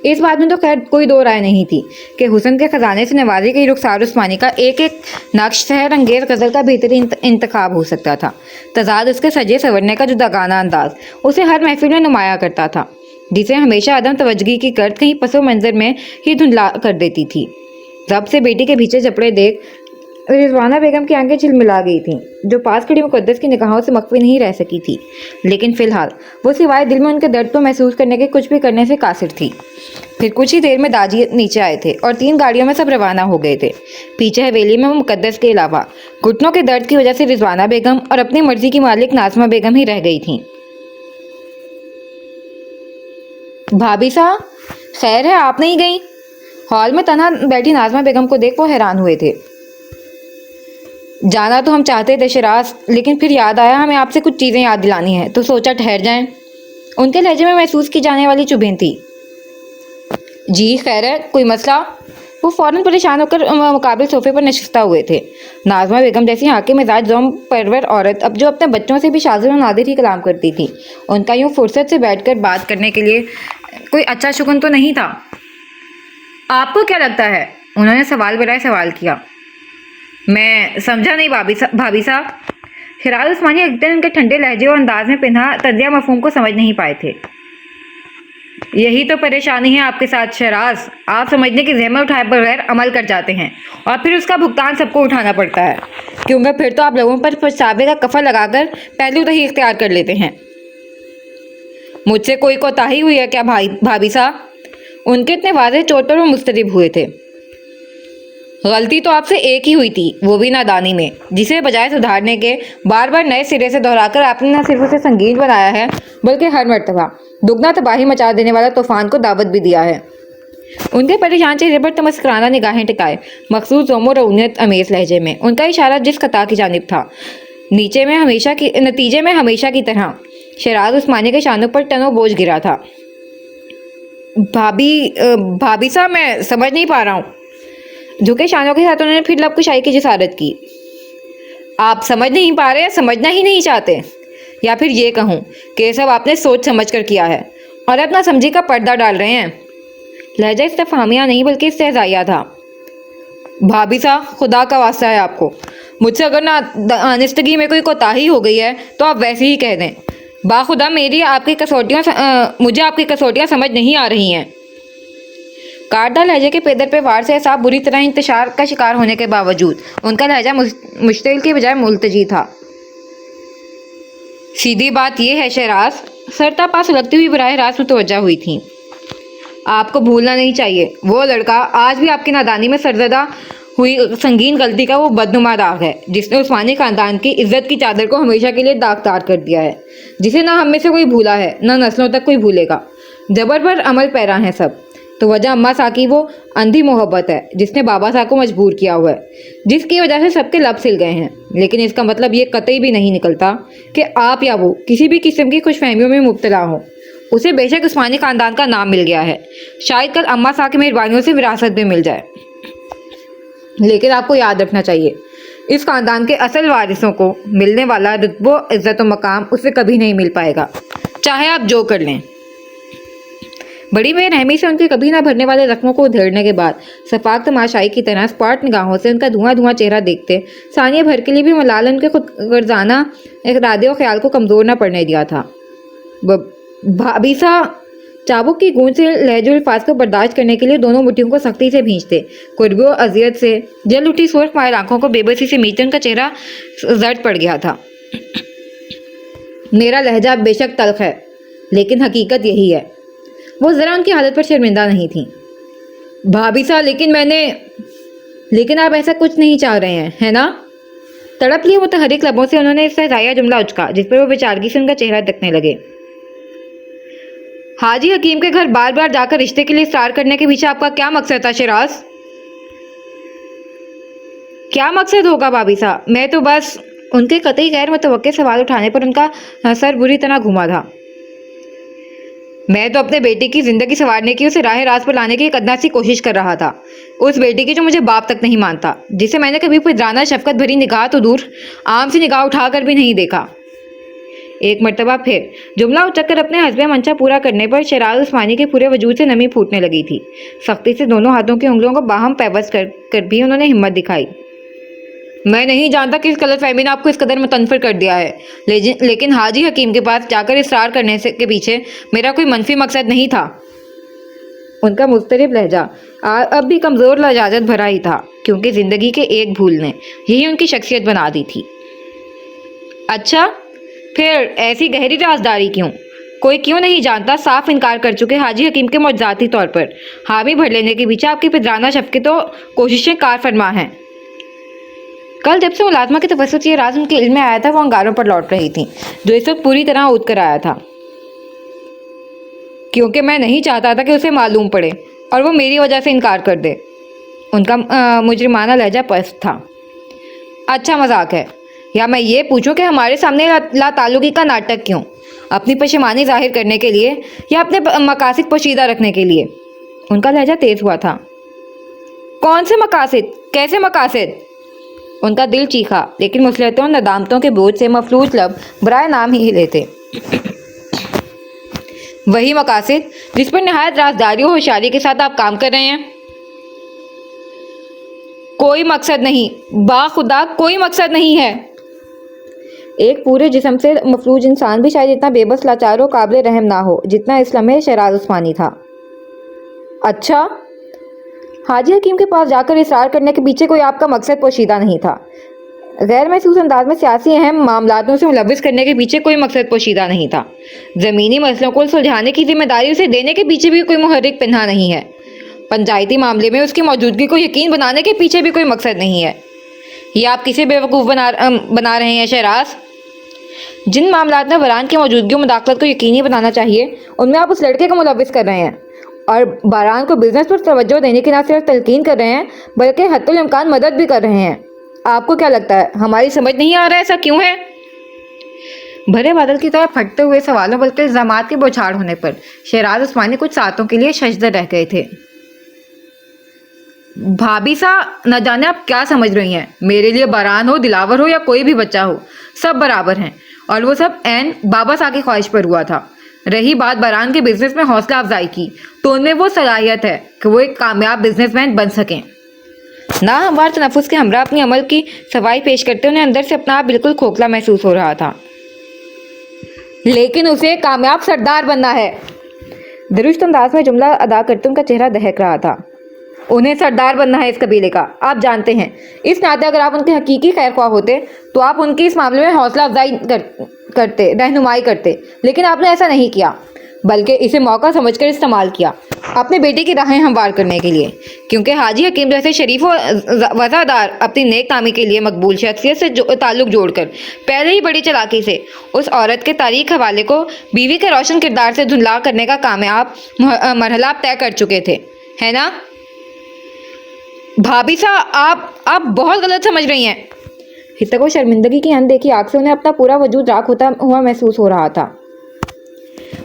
इस बात में तो खैर कोई दो राय नहीं थी कि हुस्न के खजाने से नवाजी गई रुखसार उस्मानी का एक एक नक्श शहर अंगेज गजल का बेहतरीन इंतखाब हो सकता था। तजाद उसके सजे संवरने का जुदागाना अंदाज उसे हर महफिल में नुमाया करता था, जिसे हमेशा अदम तवज्जोही की गर्द कहीं पसो मंजर में ही धुंधला कर देती थी। जब से बेटी के पीछे जपड़े देख रिजवाना बेगम की आंखें झिलमिला गई थीं, जो पास खड़ी मुकद्दस की निगाहों से मख्फी नहीं रह सकी थी, लेकिन फिलहाल वो सिवाय दिल में उनके दर्द को महसूस करने के कुछ भी करने से कासिर थी। फिर कुछ ही देर में दाजी नीचे आए थे और 3 गाड़ियों में सब रवाना हो गए थे। पीछे हवेली में मुकद्दस के अलावा घुटनों के दर्द की वजह से रिजवाना बेगम और अपनी मर्जी की मालिक नाज़मा बेगम ही रह गई थीं। भाभी साहब, खैर है, आप नहीं गई? हॉल में तन्हा बैठी नाज़मा बेगम को देख वो हैरान हुए थे। जाना तो हम चाहते थे शराज, लेकिन फिर याद आया हमें आपसे कुछ चीज़ें याद दिलानी है, तो सोचा ठहर जाएं। उनके लहजे में महसूस की जाने वाली चुभें थी। जी खैर है, कोई मसला? वो फौरन परेशान होकर मुकाबिल सोफे पर नशिस्ता हुए थे। नाज़मा बेगम जैसी हाके मिजाज जोम परवर औरत अब जो अपने बच्चों से भी शाज़िर और नादिर ही कलाम करती थी, उनका यूँ फुर्सत से बैठकर बात करने के लिए कोई अच्छा शुगन तो नहीं था। आपको क्या लगता है? उन्होंने सवाल बराए सवाल किया। मैं समझा नहीं भाभी साहब। हिराल उस्मानी एकदम उनके ठंडे लहजे और अंदाज में पिन्हा तजिया मफहूम को समझ नहीं पाए थे। यही तो परेशानी है आपके साथ शराज, आप समझने की ज़हमत उठाए बगैर अमल कर जाते हैं और फिर उसका भुगतान सबको उठाना पड़ता है, क्योंकि फिर तो आप लोगों पर पछतावे का कफन लगाकर पहलू दही इख्तियार कर लेते हैं। मुझसे कोई कोताही हुई है क्या भाभी साहब? उनके इतने वाज़ेह चोट पर वो मुस्तरिब हुए थे। गलती तो आपसे एक ही हुई थी, वो भी नादानी में, जिसे बजाय सुधारने के बार बार नए सिरे से दोहराकर आपने न सिर्फ उसे संगीन बनाया है, बल्कि हर मर्तबा दुगना तबाही मचा देने वाला तूफान को दावत भी दिया है। उनके परेशान चेहरे पर तमस्कराना निगाहें टिकाए मखसूस जोमो रऊनियत अमेज लहजे में उनका इशारा जिस खता की जानिब था, नतीजे में हमेशा की तरह शराज उस्मानी के शानों पर टनों बोझ गिरा था। भाभी साहब, मैं समझ नहीं पा रहा हूँ। झुके शानों के साथ उन्होंने फिर लब कुशाई की जिसारत की। आप समझ नहीं पा रहे, समझना ही नहीं चाहते, या फिर ये कहूँ कि सब आपने सोच समझ कर किया है और अपना समझी का पर्दा डाल रहे हैं। लहजा इस्तेफामिया नहीं बल्कि इस्तेहज़ाइया था। भाभी साहब, खुदा का वास्ता है आपको, मुझसे अगर ना दानिस्तगी में कोई कोताही हो गई है तो आप वैसे ही कह दें। बाखुदा मुझे आपकी कसौटियाँ समझ नहीं आ रही हैं। काटदार लहजे के पैदर पे वार से साहब बुरी तरह इंतशार का शिकार होने के बावजूद उनका लहजा मुश्तिल के बजाय मुल्तजी था। सीधी बात यह है शहराज, सरता पास लगती हुई बराह रास्त मुतवज्जा हुई थी। आपको भूलना नहीं चाहिए, वो लड़का आज भी आपकी नादानी में सरजदा हुई संगीन गलती का वो बदनुमा दाग है जिसने उस्मानी खानदान की इज्जत की चादर को हमेशा के लिए दागदार कर दिया है, जिसे ना हम में से कोई भूला है ना नस्लों तक कोई भूलेगा। जबर पर अमल पैरा है सब। तो वजह अम्मा सा की वो अंधी मोहब्बत है जिसने बाबा सा को मजबूर किया हुआ है, जिसकी वजह से सबके लब सिल गए हैं। लेकिन इसका मतलब ये कतई भी नहीं निकलता कि आप या वो किसी भी किस्म की खुशफहमियों में मुब्तला हो। उसे बेशक उस्मानी खानदान का नाम मिल गया है, शायद कल अम्मा सा की मेहरबानियों से विरासत भी मिल जाए, लेकिन आपको याद रखना चाहिए इस खानदान के असल वारिसों को मिलने वाला रुतबो इज्जत व मकाम उसे कभी नहीं मिल पाएगा, चाहे आप जो कर लें। बड़ी बेरहमी से उनके कभी ना भरने वाले जख्मों को उधेड़ने के बाद सफाक तमाशाई की तरह स्पॉट निगाहों से उनका धुआं धुआं चेहरा देखते सानिया भर के लिए भी मलाल उनके खुद गर्जाना इरादे और ख्याल को कमज़ोर न पड़ने दिया था। भाभी सा चाबुक की गूंज से लहजुल अल्फाज को बर्दाश्त करने के लिए दोनों मुट्ठियों को सख्ती से भींचते। कुर्बे और अजियत से जल उठी सुर्ख मायल आंखों को बेबसी से मीचते उनका चेहरा जर्द पड़ गया था। मेरा लहजा बेशक तल्ख है, लेकिन हकीकत यही है। वो ज़रा उनकी हालत पर शर्मिंदा नहीं थी। भाभी सा, लेकिन आप ऐसा कुछ नहीं चाह रहे हैं, है ना? तड़प लिए मुतहरिक लबों से उन्होंने सहजाया जुमला उचका, जिस पर वो बेचारगी से उनका चेहरा तकने लगे। हाजी हकीम के घर बार बार जाकर रिश्ते के लिए इस्रार करने के पीछे आपका क्या मकसद था शिराज? क्या मकसद होगा भाभी साहब? मैं तो बस उनके कतई गैर मुतवक्के सवाल उठाने पर उनका सर बुरी तरह घुमा था। मैं तो अपने बेटी की जिंदगी संवारने की, उसे राह रास्त पर लाने की एक अदना सी कोशिश कर रहा था। उस बेटी की जो मुझे बाप तक नहीं मानता, जिसे मैंने कभी फिदराना शफकत भरी निगाह तो दूर आम सी निगाह उठाकर भी नहीं देखा। एक मर्तबा फिर जुमला उचक्कर अपने हस्बे मंशा पूरा करने पर शराज उस्मानी के पूरे वजूद से नमी फूटने लगी थी। सख्ती से दोनों हाथों की उंगलियों को बाहम पैबस कर भी उन्होंने हिम्मत दिखाई। मैं नहीं जानता कि इस गलतफहमी ने आपको इस कदर मुतनफिर कर दिया है, लेकिन हाजी हकीम के पास जाकर इसरार करने से के पीछे मेरा कोई मनफी मकसद नहीं था। उनका मुस्तरिब लहजा अब भी कमज़ोर लजाजत भरा ही था, क्योंकि ज़िंदगी के एक भूल ने यही उनकी शख्सियत बना दी थी। अच्छा, फिर ऐसी गहरी राजदारी क्यों? कोई क्यों नहीं जानता साफ इनकार कर चुके हाजी हकीम के मौजूदाती तौर पर हामी भर लेने के पीछे आपकी फिदराना शफकत तो कोशिशें कार फरमा हैं। कल जब से मुलाजमा की तवस्सुत ये राज उनके इल्म में आया था, वो अंगारों पर लौट रही थी, जो इस वक्त पूरी तरह उठ कर आया था, क्योंकि मैं नहीं चाहता था कि उसे मालूम पड़े और वो मेरी वजह से इनकार कर दे। उनका मुजरिमाना लहजा पस्त था। अच्छा मजाक है, या मैं ये पूछूं कि हमारे सामने ला ताल्लुकी का नाटक क्यों? अपनी पशेमानी जाहिर करने के लिए या अपने मकासिद पोशीदा रखने के लिए? उनका लहजा तेज हुआ था। कौन से मकासिद? कैसे मकासिद? उनका दिल चीखा, लेकिन मुसलतों और नदामतों के बोझ से मफलूज लब बराए नाम ही लेते। वही मकासिद जिस पर नहायत राजदारी और होशियारी के साथ आप काम कर रहे हैं। कोई मकसद नहीं, बाखुदा कोई मकसद नहीं है। एक पूरे जिस्म से मफलूज इंसान भी शायद इतना बेबस, लाचार और काबिल रहम ना हो जितना इस लम्हे शराज उस्मानी था। अच्छा, हाजी हकीम के पास जाकर इसरार करने के पीछे कोई आपका मकसद पोशीदा नहीं था। गैर महसूस अंदाज में सियासी अहम मामलातों से मुलव्विस करने के पीछे कोई मकसद पोशीदा नहीं था। ज़मीनी मसलों को सुलझाने की जिम्मेदारी उसे देने के पीछे भी कोई मुहर्रिक पिन्हा नहीं है। पंचायती मामले में उसकी मौजूदगी को यकीन बनाने के पीछे भी कोई मकसद नहीं है। ये आप किसे बेवकूफ़ बना रहे हैं शहराज? जिन मामलात में वरान की मौजूदगी और मुदाखलत को यकीनी बनाना चाहिए, उनमें आप उस लड़के को मुलव्विस कर रहे हैं और बारान को बिजनेस पर तवज्जो देने की न सिर्फ तलकीन कर रहे हैं, बल्कि हत्तुल इम्कान मदद भी कर रहे हैं। आपको क्या लगता है, हमारी समझ नहीं आ रहा है ऐसा क्यों है? भरे बादल की तरह फटते हुए सवालों बल्कि इल्ज़ामात के बौछार होने पर शहराज उस्मानी कुछ सातों के लिए शशदर रह गए थे। भाभी सा, न जाने आप क्या समझ रही हैं। मेरे लिए बारान हो, दिलावर हो या कोई भी बच्चा हो, सब बराबर हैं, और वो सब ऐन बाबा सा की ख्वाहिश पर हुआ था। रही बात बारान के बिजनेस में हौसला अफजाई की, तो उनमें वो सलाहियत है कि वो एक कामयाब बिजनेसमैन बन सकें। ना हमारे तनफ़ुस के हमरा अपनी अमल की सफाई पेश करते उन्हें अंदर से अपना आप बिल्कुल खोखला महसूस हो रहा था। लेकिन उसे कामयाब सरदार बनना है। दुरुस्त अंदाज में जुमला अदा करते उनका चेहरा दहक रहा था। उन्हें सरदार बनना है इस कबीले का, आप जानते हैं। इस नाते अगर आप उनके हकीकी खैर ख्वाह होते तो आप उनकी इस मामले में हौसला अफजाई करते, रहनुमाई करते, लेकिन आपने ऐसा नहीं किया, बल्कि इसे मौका समझकर इस्तेमाल किया अपने बेटे की राहें हमवार करने के लिए। क्योंकि हाजी हकीम जैसे शरीफ व वफादार अपनी नेक कामी के लिए मकबूल शख्सियत से ताल्लुक जोड़कर पहले ही बड़ी चालाकी से उस औरत के तारीख हवाले को बीवी के रोशन किरदार से धुंधला करने का कामयाब मरहला आप तय कर चुके थे, है ना? भाभी साहब, आप बहुत गलत समझ रही हैं। हिता को शर्मिंदगी की अनदेखी आंख से उन्हें अपना पूरा वजूद राख होता हुआ महसूस हो रहा था।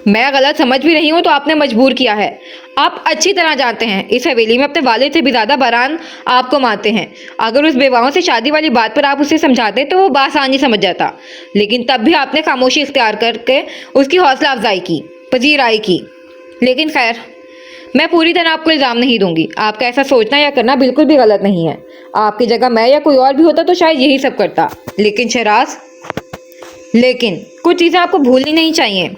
मैं गलत समझ भी रही हूँ तो आपने मजबूर किया है। आप अच्छी तरह जानते हैं इस हवेली में अपने वालिद से भी ज़्यादा बरान आपको मानते हैं। अगर उस बेवाओं से शादी वाली बात पर आप उसे समझाते तो वो बासानी समझ जाता, लेकिन तब भी आपने खामोशी इख्तियार करके उसकी हौसला अफजाई की, पजीराई की। लेकिन खैर, मैं पूरी तरह आपको इल्ज़ाम नहीं दूंगी। आपका ऐसा सोचना या करना बिल्कुल भी गलत नहीं है। आपकी जगह मैं या कोई और भी होता तो शायद यही सब करता। लेकिन शहराज, लेकिन कुछ चीज़ें आपको भूलनी नहीं चाहिए।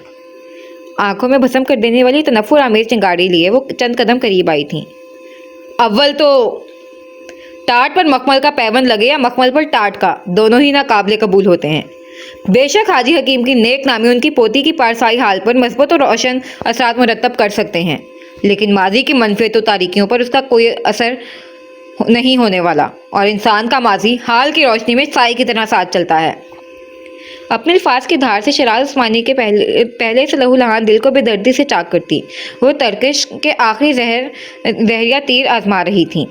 आंखों में भस्म कर देने वाली तनफ्फुर आमेज चिंगारी लिए वो चंद कदम करीब आई थी। अव्वल तो टाट पर मखमल का पैबंद लगे या मखमल पर टाट का, दोनों ही नाकाबिले कबूल होते हैं। बेशक हाजी हकीम की नेक नामी उनकी पोती की पारसाई हाल पर मजबूत और रोशन असरात मुरतब कर सकते हैं, लेकिन माजी की मनफियत और तारीकियों पर उसका कोई असर नहीं होने वाला, और इंसान का माजी हाल की रोशनी में साई की तरह साथ चलता है। अपने अल्फाज की धार से शराज उस्मानी के पहले से लहूलुहान दिल को बेदर्दी से चाक करती। वो तरकश के आखिरी जहरिया तीर आजमा रही थी।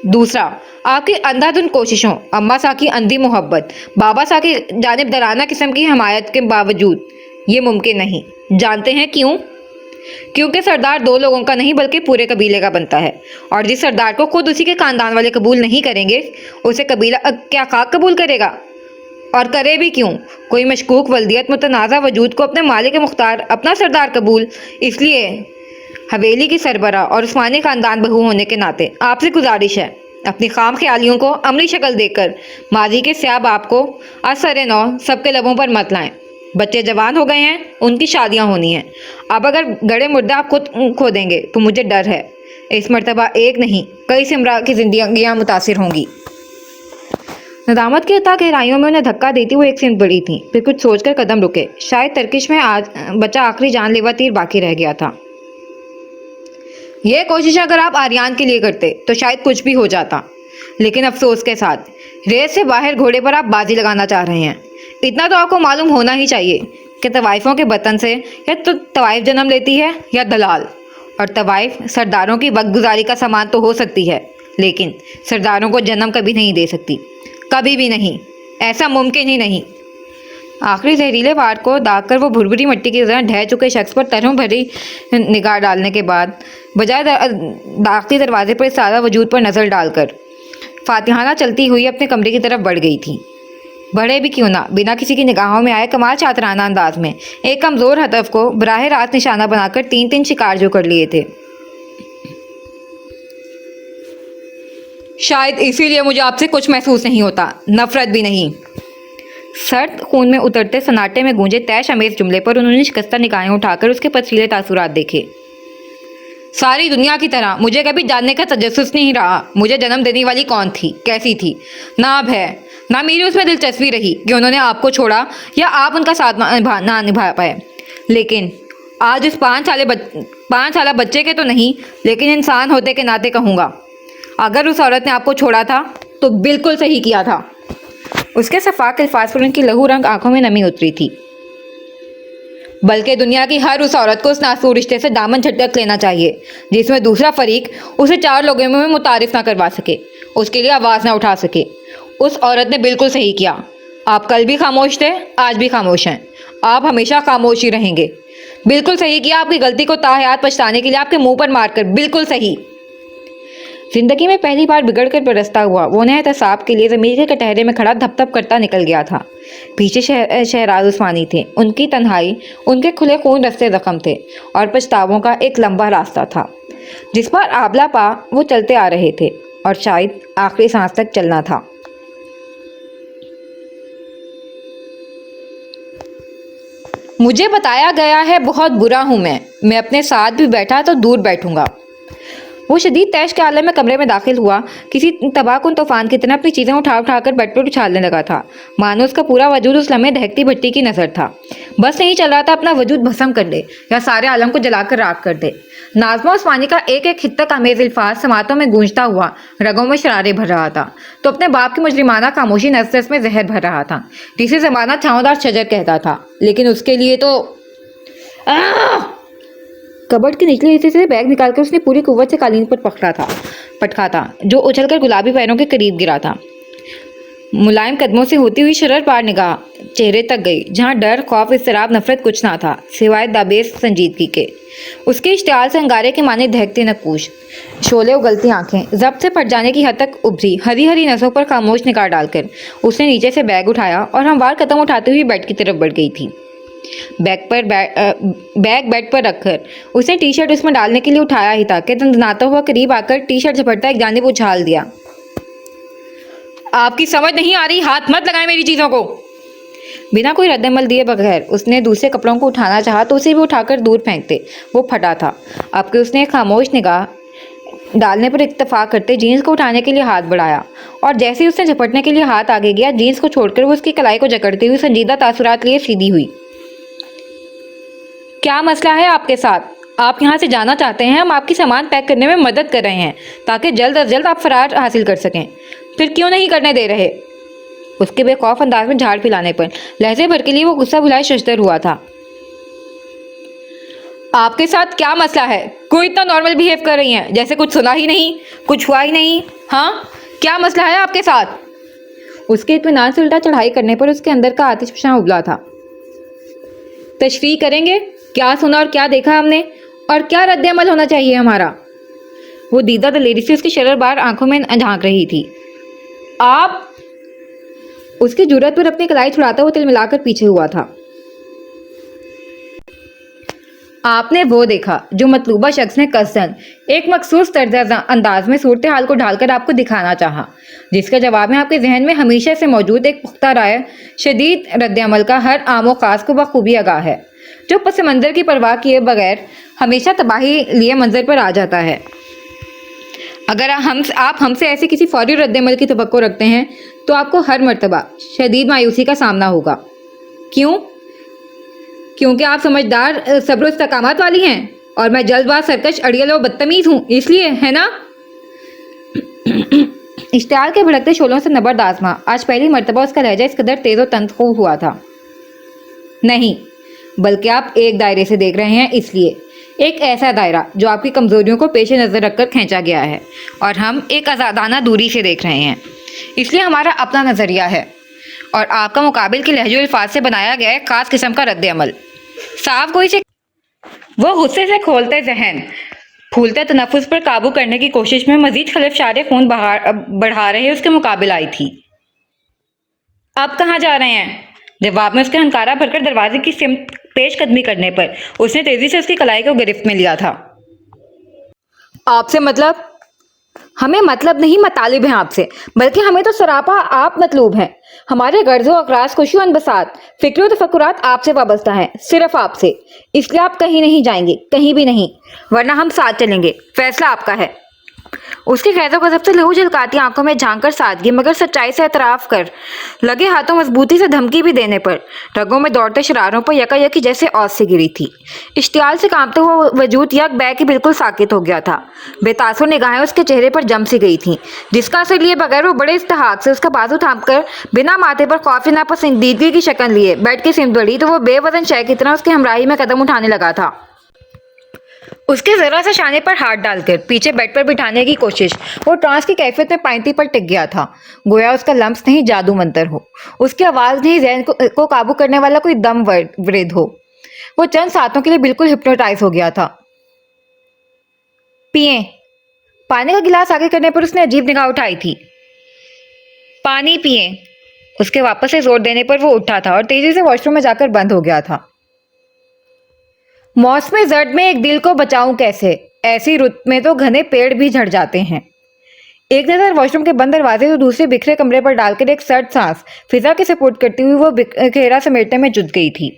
दूसरा, आपकी अंधाधुन कोशिशों, अम्मा सा की अंधी मोहब्बत, बाबा सा की जानिबदाराना किस्म की हमायत के बावजूद ये मुमकिन नहीं। जानते हैं क्यों? क्योंकि सरदार दो लोगों का नहीं बल्कि पूरे कबीले का बनता है, और जिस सरदार को खुद उसी के खानदान वाले कबूल नहीं करेंगे उसे कबीला क्या खाक कबूल करेगा? और करे भी क्यों? कोई मशकूक वल्दियत मुतनाज़ा वजूद को अपने मालिक मुख्तार, अपना सरदार कबूल। इसलिए हवेली की सरबरा और उस्मानी खानदान बहू होने के नाते आपसे गुजारिश है, अपनी खाम ख्यालियों को अमली शक्ल देकर माजी के स्याह बाप को असर नौ सबके लबों पर मत लाएं। बच्चे जवान हो गए हैं, उनकी शादियां होनी हैं। अब अगर गड़े मुर्दा आप खुद खो देंगे तो मुझे डर है इस मर्तबा एक नहीं कई सिमरा की जिंदगियां मुतासिर होंगी। नदामत की अता गहराइयों में उन्हें धक्का देती वो एक सिंध बढ़ी थी, फिर कुछ सोचकर कदम रुके। शायद तर्किश में आज बचा आखिरी जानलेवा तीर बाकी रह गया था। यह कोशिश अगर आप आर्यान के लिए करते तो शायद कुछ भी हो जाता, लेकिन अफसोस के साथ रेस से बाहर घोड़े पर आप बाजी लगाना चाह रहे हैं। इतना तो आपको मालूम होना ही चाहिए कि तवाइफों के वतन से या तो तवाइफ जन्म लेती है या दलाल, और तवाइफ सरदारों की वक्त गुजारी का सामान तो हो सकती है, लेकिन सरदारों को जन्म कभी नहीं दे सकती, कभी भी नहीं। ऐसा मुमकिन ही नहीं। आखिरी जहरीले वार को दाग कर वो भुरभुरी मिट्टी की तरह ढह चुके शख्स पर तरह भरी निगाह डालने के बाद बजाय दाखिली दरवाजे पर सादा वजूद पर नज़र डालकर फातिहाना चलती हुई अपने कमरे की तरफ बढ़ गई थी। बढ़े भी क्यों ना, बिना किसी की निगाहों में आए कमाल चातराना अंदाज में एक कमज़ोर हदफ को बराह रास्त निशाना बनाकर 3-3 शिकार जो कर लिए थे। शायद इसीलिए मुझे आपसे कुछ महसूस नहीं होता, नफरत भी नहीं। सर्द खून में उतरते सन्नाटे में गूंजे तैश अमेज जुमले पर उन्होंने शिकस्ता निगाहें उठाकर उसके पथरीले तासुरात देखे। सारी दुनिया की तरह मुझे कभी जानने का तजस्सुस नहीं रहा मुझे जन्म देने वाली कौन थी, कैसी थी। ना अब है, ना मेरी उसमें दिलचस्पी रही कि उन्होंने आपको छोड़ा या आप उनका साथ ना निभा पाए। लेकिन आज उस 5 साल बच्चे के तो नहीं, लेकिन इंसान होते के नाते कहूँगा, अगर उस औरत ने आपको छोड़ा था तो बिल्कुल सही किया था। उसके सफाक अल्फाज पर उनकी लहू रंग आंखों में नमी उतरी थी। बल्कि दुनिया की हर उस औरत को उस नासूर रिश्ते से दामन झटक लेना चाहिए जिसमें दूसरा फरीक उसे 4 लोगों में मुतारिफ ना करवा सके, उसके लिए आवाज़ ना उठा सके। उस औरत ने बिल्कुल सही किया। आप कल भी खामोश थे, आज भी खामोश हैं, आप हमेशा खामोश ही रहेंगे। बिल्कुल सही किया, आपकी गलती को ताहयात पछताने के लिए आपके मुंह पर मारकर। बिल्कुल सही। जिंदगी में पहली बार बिगड़ कर बरसता हुआ वो नया एहतसाब के लिए ज़मीर के कटहरे में खड़ा धप धप करता निकल गया था। पीछे शहराज उस्मानी थे, उनकी तन्हाई, उनके खुले खून रस्ते जख्म थे और पछतावों का एक लंबा रास्ता था जिस पर आबला पा वो चलते आ रहे थे और शायद आखिरी सांस तक चलना था। मुझे बताया गया है बहुत बुरा हूँ मैं अपने साथ भी बैठा तो दूर बैठूंगा। वो शदीद तैश के आलम में कमरे में दाखिल हुआ, किसी तबाहकुन तूफान की तरह अपनी चीज़ें उठा उठा कर बेड पर उछालने लगा था, मानो उसका पूरा वजूद उस लम्हे दहकती भट्टी की नज़र था। बस नहीं चल रहा था अपना वजूद भस्म कर ले या सारे आलम को जलाकर राख कर दे। नाज़मा उस्मानी का एक एक हित्तक अमेज़ अल्फाज समातों में गूंजता हुआ रगों में शरारे भर रहा था, तो अपने बाप की मुजरिमाना खामोशी नस नस में जहर भर रहा था, जिसे ज़माना छाँवदार शजर कहता था। लेकिन उसके लिए तो कबर्ड के निचले हिस्से से बैग निकालकर उसने पूरी कुव्वत से कालीन पर पटका था, जो उछलकर गुलाबी पैरों के करीब गिरा था। मुलायम कदमों से होती हुई शरर पार निगाह चेहरे तक गई, जहां डर, खौफ, इस्तराब, नफरत कुछ ना था सिवाय दाबेस संजीदगी के। उसके इश्तियाल से अंगारे के माने दहकते नक्कूश, शोले उगलती आंखें जब्त से फट जाने की हद तक उभरी, हरी हरी नसों पर खामोश निगाह डालकर उसने नीचे से बैग उठाया और हमवार कदम उठाते हुए बेड की तरफ बढ़ गई थी। बैग बेड पर रखकर उसने टी शर्ट उसमें डालने के लिए उठाया ही था कि दंदनाता हुआ करीब आकर टी शर्ट झपटता एक जानिब उछाल दिया। आपकी समझ नहीं आ रही, हाथ मत लगाएं मेरी चीज़ों को। बिना कोई रद्दमल दिए बगैर उसने दूसरे कपड़ों को उठाना चाहा तो उसे भी उठाकर दूर फेंकते वो फटा था। अब कि उसने खामोश निगाह डालने पर इत्तफाक करते जीन्स को उठाने के लिए हाथ बढ़ाया, और जैसे ही उसने झपटने के लिए हाथ आगे गया, जीन्स को छोड़कर वो उसकी कलाई को जकड़ती हुई संजीदा तासुरात लिए सीधी हुई। क्या मसला है आपके साथ? आप यहाँ से जाना चाहते हैं? हम आपकी सामान पैक करने में मदद कर रहे हैं ताकि जल्द अज जल्द आप फरार हासिल कर सकें। फिर क्यों नहीं करने दे रहे? उसके बेखौफ अंदाज में झाड़ पिलाने पर लहजे भर के लिए वो गुस्सा भुलाए शशदर हुआ था। आपके साथ क्या मसला है? कोई इतना नॉर्मल बिहेव कर रही हैं जैसे कुछ सुना ही नहीं, कुछ हुआ ही नहीं। हाँ, क्या मसला है आपके साथ? उसके इत्मीनान से उल्टा चढ़ाई करने पर उसके अंदर का आतिशफशां उबला था। तशरीह करेंगे क्या सुना और क्या देखा हमने, और क्या रद्द अमल होना चाहिए हमारा? वो दीदा दलेरी से उसकी शररबार आंखों में झांक रही थी। आप? उसकी जुर्रत पर अपनी कलाई छुड़ाता हुआ तिलमिलाकर पीछे हुआ था। आपने वो देखा जो मतलूबा शख्स ने कसदन एक मखसूस तर्ज अंदाज में सूरत हाल को ढालकर आपको दिखाना चाहा, जिसका जवाब में आपके जहन में हमेशा से मौजूद एक पुख्ता राय शदीद रद्द अमल का हर आमो खास को बखूबी आगाह है, जो पस मंजर की परवाह किए बगैर हमेशा तबाही लिए मंजर पर आ जाता है। अगर आप हमसे ऐसे किसी फौरी रद्द अमल की तवक्को रखते हैं तो आपको हर मर्तबा शदीद मायूसी का सामना होगा। क्यों? क्योंकि आप समझदार, सब्र इस्तकामत वाली हैं और मैं जल्दबाज, सरकश, अड़ियल और बदतमीज हूँ, इसलिए, है ना? इश्तियाल के भड़कते शोलों से नबर्द आज़मा आज पहली मर्तबा उसका लहजा इस कदर तेज़ और तंदखू हुआ था। नहीं, बल्कि आप एक दायरे से देख रहे हैं, इसलिए एक ऐसा दायरा जो आपकी कमज़ोरियों को पेश नज़र रखकर खींचा गया है, और हम एक आज़ादाना दूरी से देख रहे हैं, इसलिए हमारा अपना नज़रिया है और आपका मुकाबिल के लहजो अल्फाज से बनाया गया एक ख़ास किस्म का रद्द अमल। साफ गोई से वो गुस्से से खोलते जहन, फूलते तनफ्फुस पर काबू करने की कोशिश में मजीद खलफशारे खून बढ़ा रहे उसके मुकाबिल आई थी। अब कहाँ जा रहे हैं? जवाब में उसके हंकारा भरकर दरवाजे की सिमत पेश कदमी करने पर उसने तेजी से उसकी कलाई को गिरफ्त में लिया था। आपसे मतलब? हमें मतलब नहीं, मतालिब हैं आपसे, बल्कि हमें तो सरापा आप मतलूब हैं। हमारे गर्ज़ो अकरास, खुशी और अनबसात, फिक्र और तफक्कुरात आपसे वाबस्ता हैं, सिर्फ आपसे। इसलिए आप कहीं नहीं जाएंगे, कहीं भी नहीं, वरना हम साथ चलेंगे। फैसला आपका है। उसकी खैज़ो गज़ब से लहू झलकाती आंखों में झांककर सादगी मगर सच्चाई से एतराफ़ कर लगे हाथों मजबूती से धमकी भी देने पर रगों में दौड़ते शरारों पर यकायकी जैसे औस से गिरी थी। इश्तियाल से कांपते हुए वजूद यक बैक ही बिल्कुल साकित हो गया था। बेतासुर निगाहें उसके चेहरे पर जम सी गई थीं, जिसका असर लिए बगैर वो बड़े इस्तेहाक से उसका बाजू थामकर बिना माथे पर खौफी नापसंदीदगी की शक्ल लिए बेड की सिमत बढ़ी तो वो बेवजन शय की तरह उसकी हमराही में कदम उठाने लगा था। उसके जरा सा शाने पर हाथ डालकर पीछे बेड पर बिठाने की कोशिश वो ट्रांस की कैफियत में पाइंती पर टिक गया था, गोया उसका लम्स नहीं जादू मंतर हो, उसकी आवाज़ नहीं ज़हन को काबू करने वाला कोई दम वृद्ध हो। वो चंद सातों के लिए बिल्कुल हिप्नोटाइज हो गया था। पिए। पानी का गिलास आगे करने पर उसने अजीब निगाह उठाई थी। पानी पिए। उसके वापस से जोर देने पर वो उठा था और तेजी से वॉशरूम में जाकर बंद हो गया था। मौसम जर्द में एक दिल को बचाऊं कैसे, ऐसी रुत में तो घने पेड़ भी झड़ जाते हैं। एक नज़र वॉशरूम के बंद दरवाजे तो दूसरे बिखरे कमरे पर डालकर एक सर्द सांस फिजा के सपोर्ट करती हुई वो घेरा समेटने में जुट गई थी।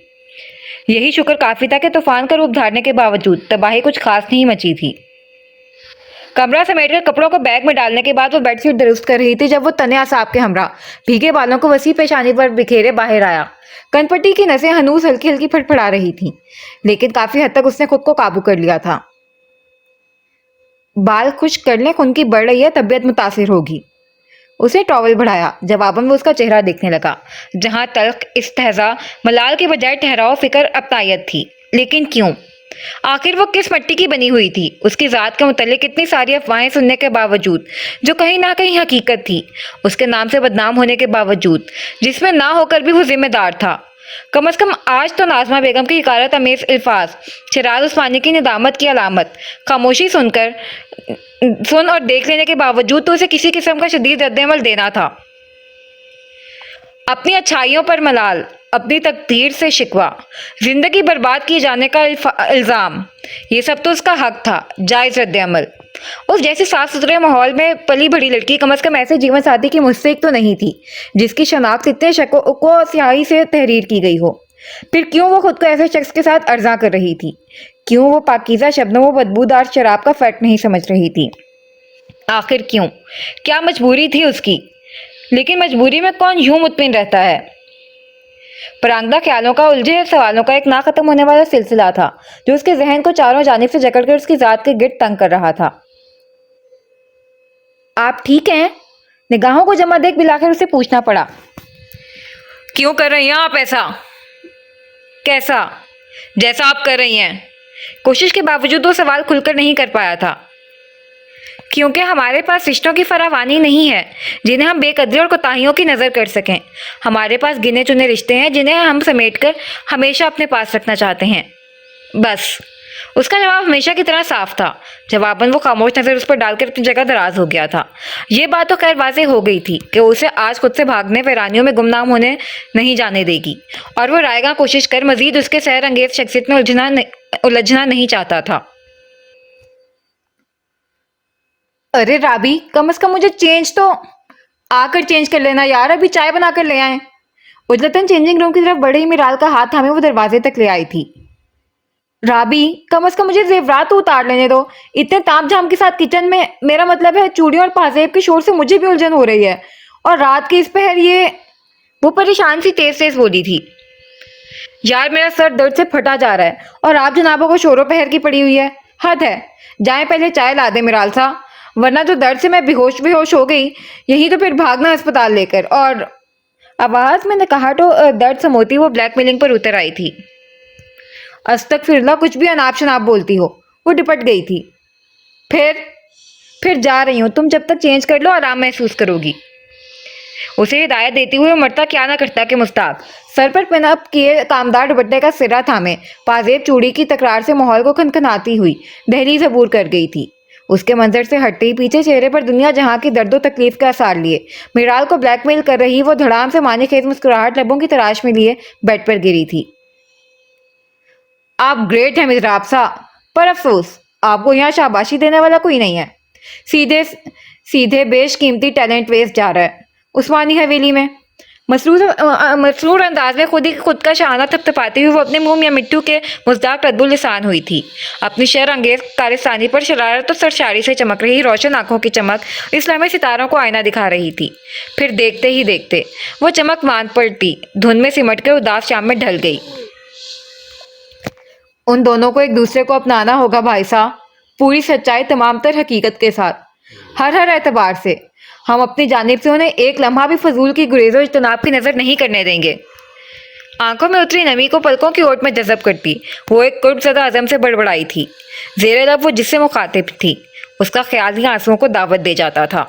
یہی شکر کافی تھا کہ طوفان کا روپ دھارنے کے باوجود تباہی کچھ خاص نہیں مچی تھی۔ کمرہ سمیٹ کر کپڑوں کو بیگ میں ڈالنے کے بعد وہ بیڈ شیٹ درست کر رہی تھی جب وہ تنیا اعصاب کے ہمراہ بھیگے بالوں کو وسیع پیشانی پر بکھیرے باہر آیا۔ کن پٹی کی نسیں ہنوز ہلکی ہلکی پھڑپھڑا رہی تھیں، لیکن کافی حد تک اس نے خود کو قابو کر لیا تھا۔ بال خشک کر لیں، خون کی بڑھ رہی ہے، طبیعت متاثر ہوگی۔ اسے ٹاول بڑھایا، جواباً وہ اس کا چہرہ دیکھنے لگا، جہاں تلخ استہزاء ملال کے بجائے ٹھہراؤ فکر اپنائیت تھی۔ لیکن کیوں؟ آخر وہ کس مٹی کی بنی ہوئی تھی؟ اس کی ذات کے متعلق اتنی ساری افواہیں سننے کے باوجود، جو کہیں نہ کہیں حقیقت تھی، اس کے نام سے بدنام ہونے کے باوجود، جس میں نہ ہو کر بھی وہ ذمہ دار تھا۔ کم از کم آج تو ناظمہ بیگم کی حقارت امیز الفاظ، شیراز عثمانی کی ندامت کی علامت، خاموشی سن اور دیکھ لینے کے باوجود تو اسے کسی قسم کا شدید رد عمل دینا تھا۔ اپنی اچھائیوں پر ملال، اپنی تقدیر سے شکوہ، زندگی برباد کیے جانے کا الزام، یہ سب تو اس کا حق تھا، جائز رد عمل۔ اس جیسی صاف ستھرے ماحول میں پلی بڑھی لڑکی کم از کم ایسے جیون ساتھی کی مستحق تو نہیں تھی جس کی شناخت اتنے شک و سیاہی سے تحریر کی گئی ہو۔ پھر کیوں وہ خود کو ایسے شخص کے ساتھ ارزاں کر رہی تھی؟ کیوں وہ پاکیزہ شبنم و بدبودار شراب کا فرق نہیں سمجھ رہی تھی؟ آخر کیوں؟ کیا مجبوری تھی اس کی؟ لیکن مجبوری میں کون یوں مطمئن رہتا ہے؟ پرانگدہ خیالوں کا، الجھے سوالوں کا ایک نہ ختم ہونے والا سلسلہ تھا جو اس کے ذہن کو چاروں جانب سے جکڑ کر اس کی ذات کے گرد تنگ کر رہا تھا۔ آپ ٹھیک ہیں؟ نگاہوں کو جمع دیکھ بالآخر اسے پوچھنا پڑا۔ کیوں کر رہی ہیں آپ ایسا؟ کیسا؟ جیسا آپ کر رہی ہیں۔ کوشش کے باوجود وہ سوال کھل کر نہیں کر پایا تھا۔ کیونکہ ہمارے پاس رشتوں کی فراوانی نہیں ہے جنہیں ہم بے قدری اور کوتاہیوں کی نظر کر سکیں۔ ہمارے پاس گنے چنے رشتے ہیں جنہیں ہم سمیٹ کر ہمیشہ اپنے پاس رکھنا چاہتے ہیں، بس۔ اس کا جواب ہمیشہ کی طرح صاف تھا۔ جواباً وہ خاموش نظر اس پر ڈال کر اپنی جگہ دراز ہو گیا تھا۔ یہ بات تو خیر واضح ہو گئی تھی کہ اسے آج خود سے بھاگنے ویرانیوں میں گمنام ہونے نہیں جانے دے گی، اور وہ رائے گاں کوشش کر مزید اس کے سحر انگیز شخصیت میں الجھنا نہیں چاہتا تھا۔ ارے رابی، کم از کم مجھے چینج تو آ کر چینج کر لینا یار، ابھی چائے بنا کر لے آئیں۔ اجلتاً چینجنگ روم کی طرف بڑھے ہی میرال کا ہاتھ تھامے وہ دروازے تک لے آئی تھی۔ رابی، کم از کم مجھے زیورات تو اتار لینے دو، اتنے تام جھام کے ساتھ کچن میں، میرا مطلب ہے چوڑیوں اور پازیب کے شور سے مجھے بھی الجھن ہو رہی ہے، اور رات کے اس پہر یہ… وہ پریشان سی تیز تیز بولی تھی۔ یار میرا سر درد سے پھٹا جا رہا ہے اور آپ جنابوں کو شور و پہر کی پڑی ہوئی ہے، حد ہے۔ جائیں پہلے چائے لا دیں میرال سا، ورنہ تو درد سے میں بے ہوش ہو گئی، یہی تو پھر بھاگنا اسپتال لے کر۔ اور آواز میں نکاہٹ و درد سموتی وہ بلیک میلنگ پر اتر آئی تھی۔ استغفر اللہ، کچھ بھی اناپ شناپ بولتی ہو۔ وہ ڈپٹ گئی تھی۔ پھر جا رہی ہوں، تم جب تک چینج کر لو آرام محسوس کرو گی۔ اسے ہدایت دیتی ہوئے مرتا کیا نہ کرتا کہ مستاق سر پر پن اپ کیے کامدار دوپٹے کا سرا تھامے پازیب چوڑی کی تکرار سے ماحول کو کھنکھناتی ہوئی دہلیز عبور کر گئی تھی۔ اس کے منظر سے ہٹتے ہی پیچھے چہرے پر دنیا جہاں کی درد و تکلیف کے آثار لیے میرال کو بلیک میل کر رہی وہ دھڑام سے معنی خیز مسکراہٹ لبوں کی تلاش میں لیے بیڈ پر گری تھی۔ آپ گریٹ ہیں مزراب سا، پر افسوس آپ کو یہاں شاباشی دینے والا کوئی نہیں ہے۔ سیدھے بیش قیمتی ٹیلنٹ ویسٹ جا رہا ہے عثمانی حویلی میں۔ مسرور انداز میں خود کا شانہ تھپتھپاتی ہوئی وہ اپنے منہ میاں مٹھو کے مزداق رد لسان ہوئی تھی۔ اپنی شعر انگیز کارستانی پر شرارت اور سرشاری سے چمک رہی روشن آنکھوں کی چمک اسلامی ستاروں کو آئینہ دکھا رہی تھی۔ پھر دیکھتے ہی دیکھتے وہ چمک ماند پلٹی، دھند میں سمٹ کر اداس شام میں ڈھل گئی۔ ان دونوں کو ایک دوسرے کو اپنانا ہوگا بھائی صاحب، پوری سچائی، تمام تر حقیقت کے ساتھ، ہر اعتبار سے۔ ہم اپنی جانب سے انہیں ایک لمحہ بھی فضول کی گریز و اجتناب کی نظر نہیں کرنے دیں گے۔ آنکھوں میں اتری نمی کو پلکوں کی اوٹ میں جذب کرتی وہ ایک قرب زدہ عزم سے بڑبڑائی تھی۔ زیر لب وہ جس سے مخاطب تھی اس کا خیال ہی آنسوؤں کو دعوت دے جاتا تھا۔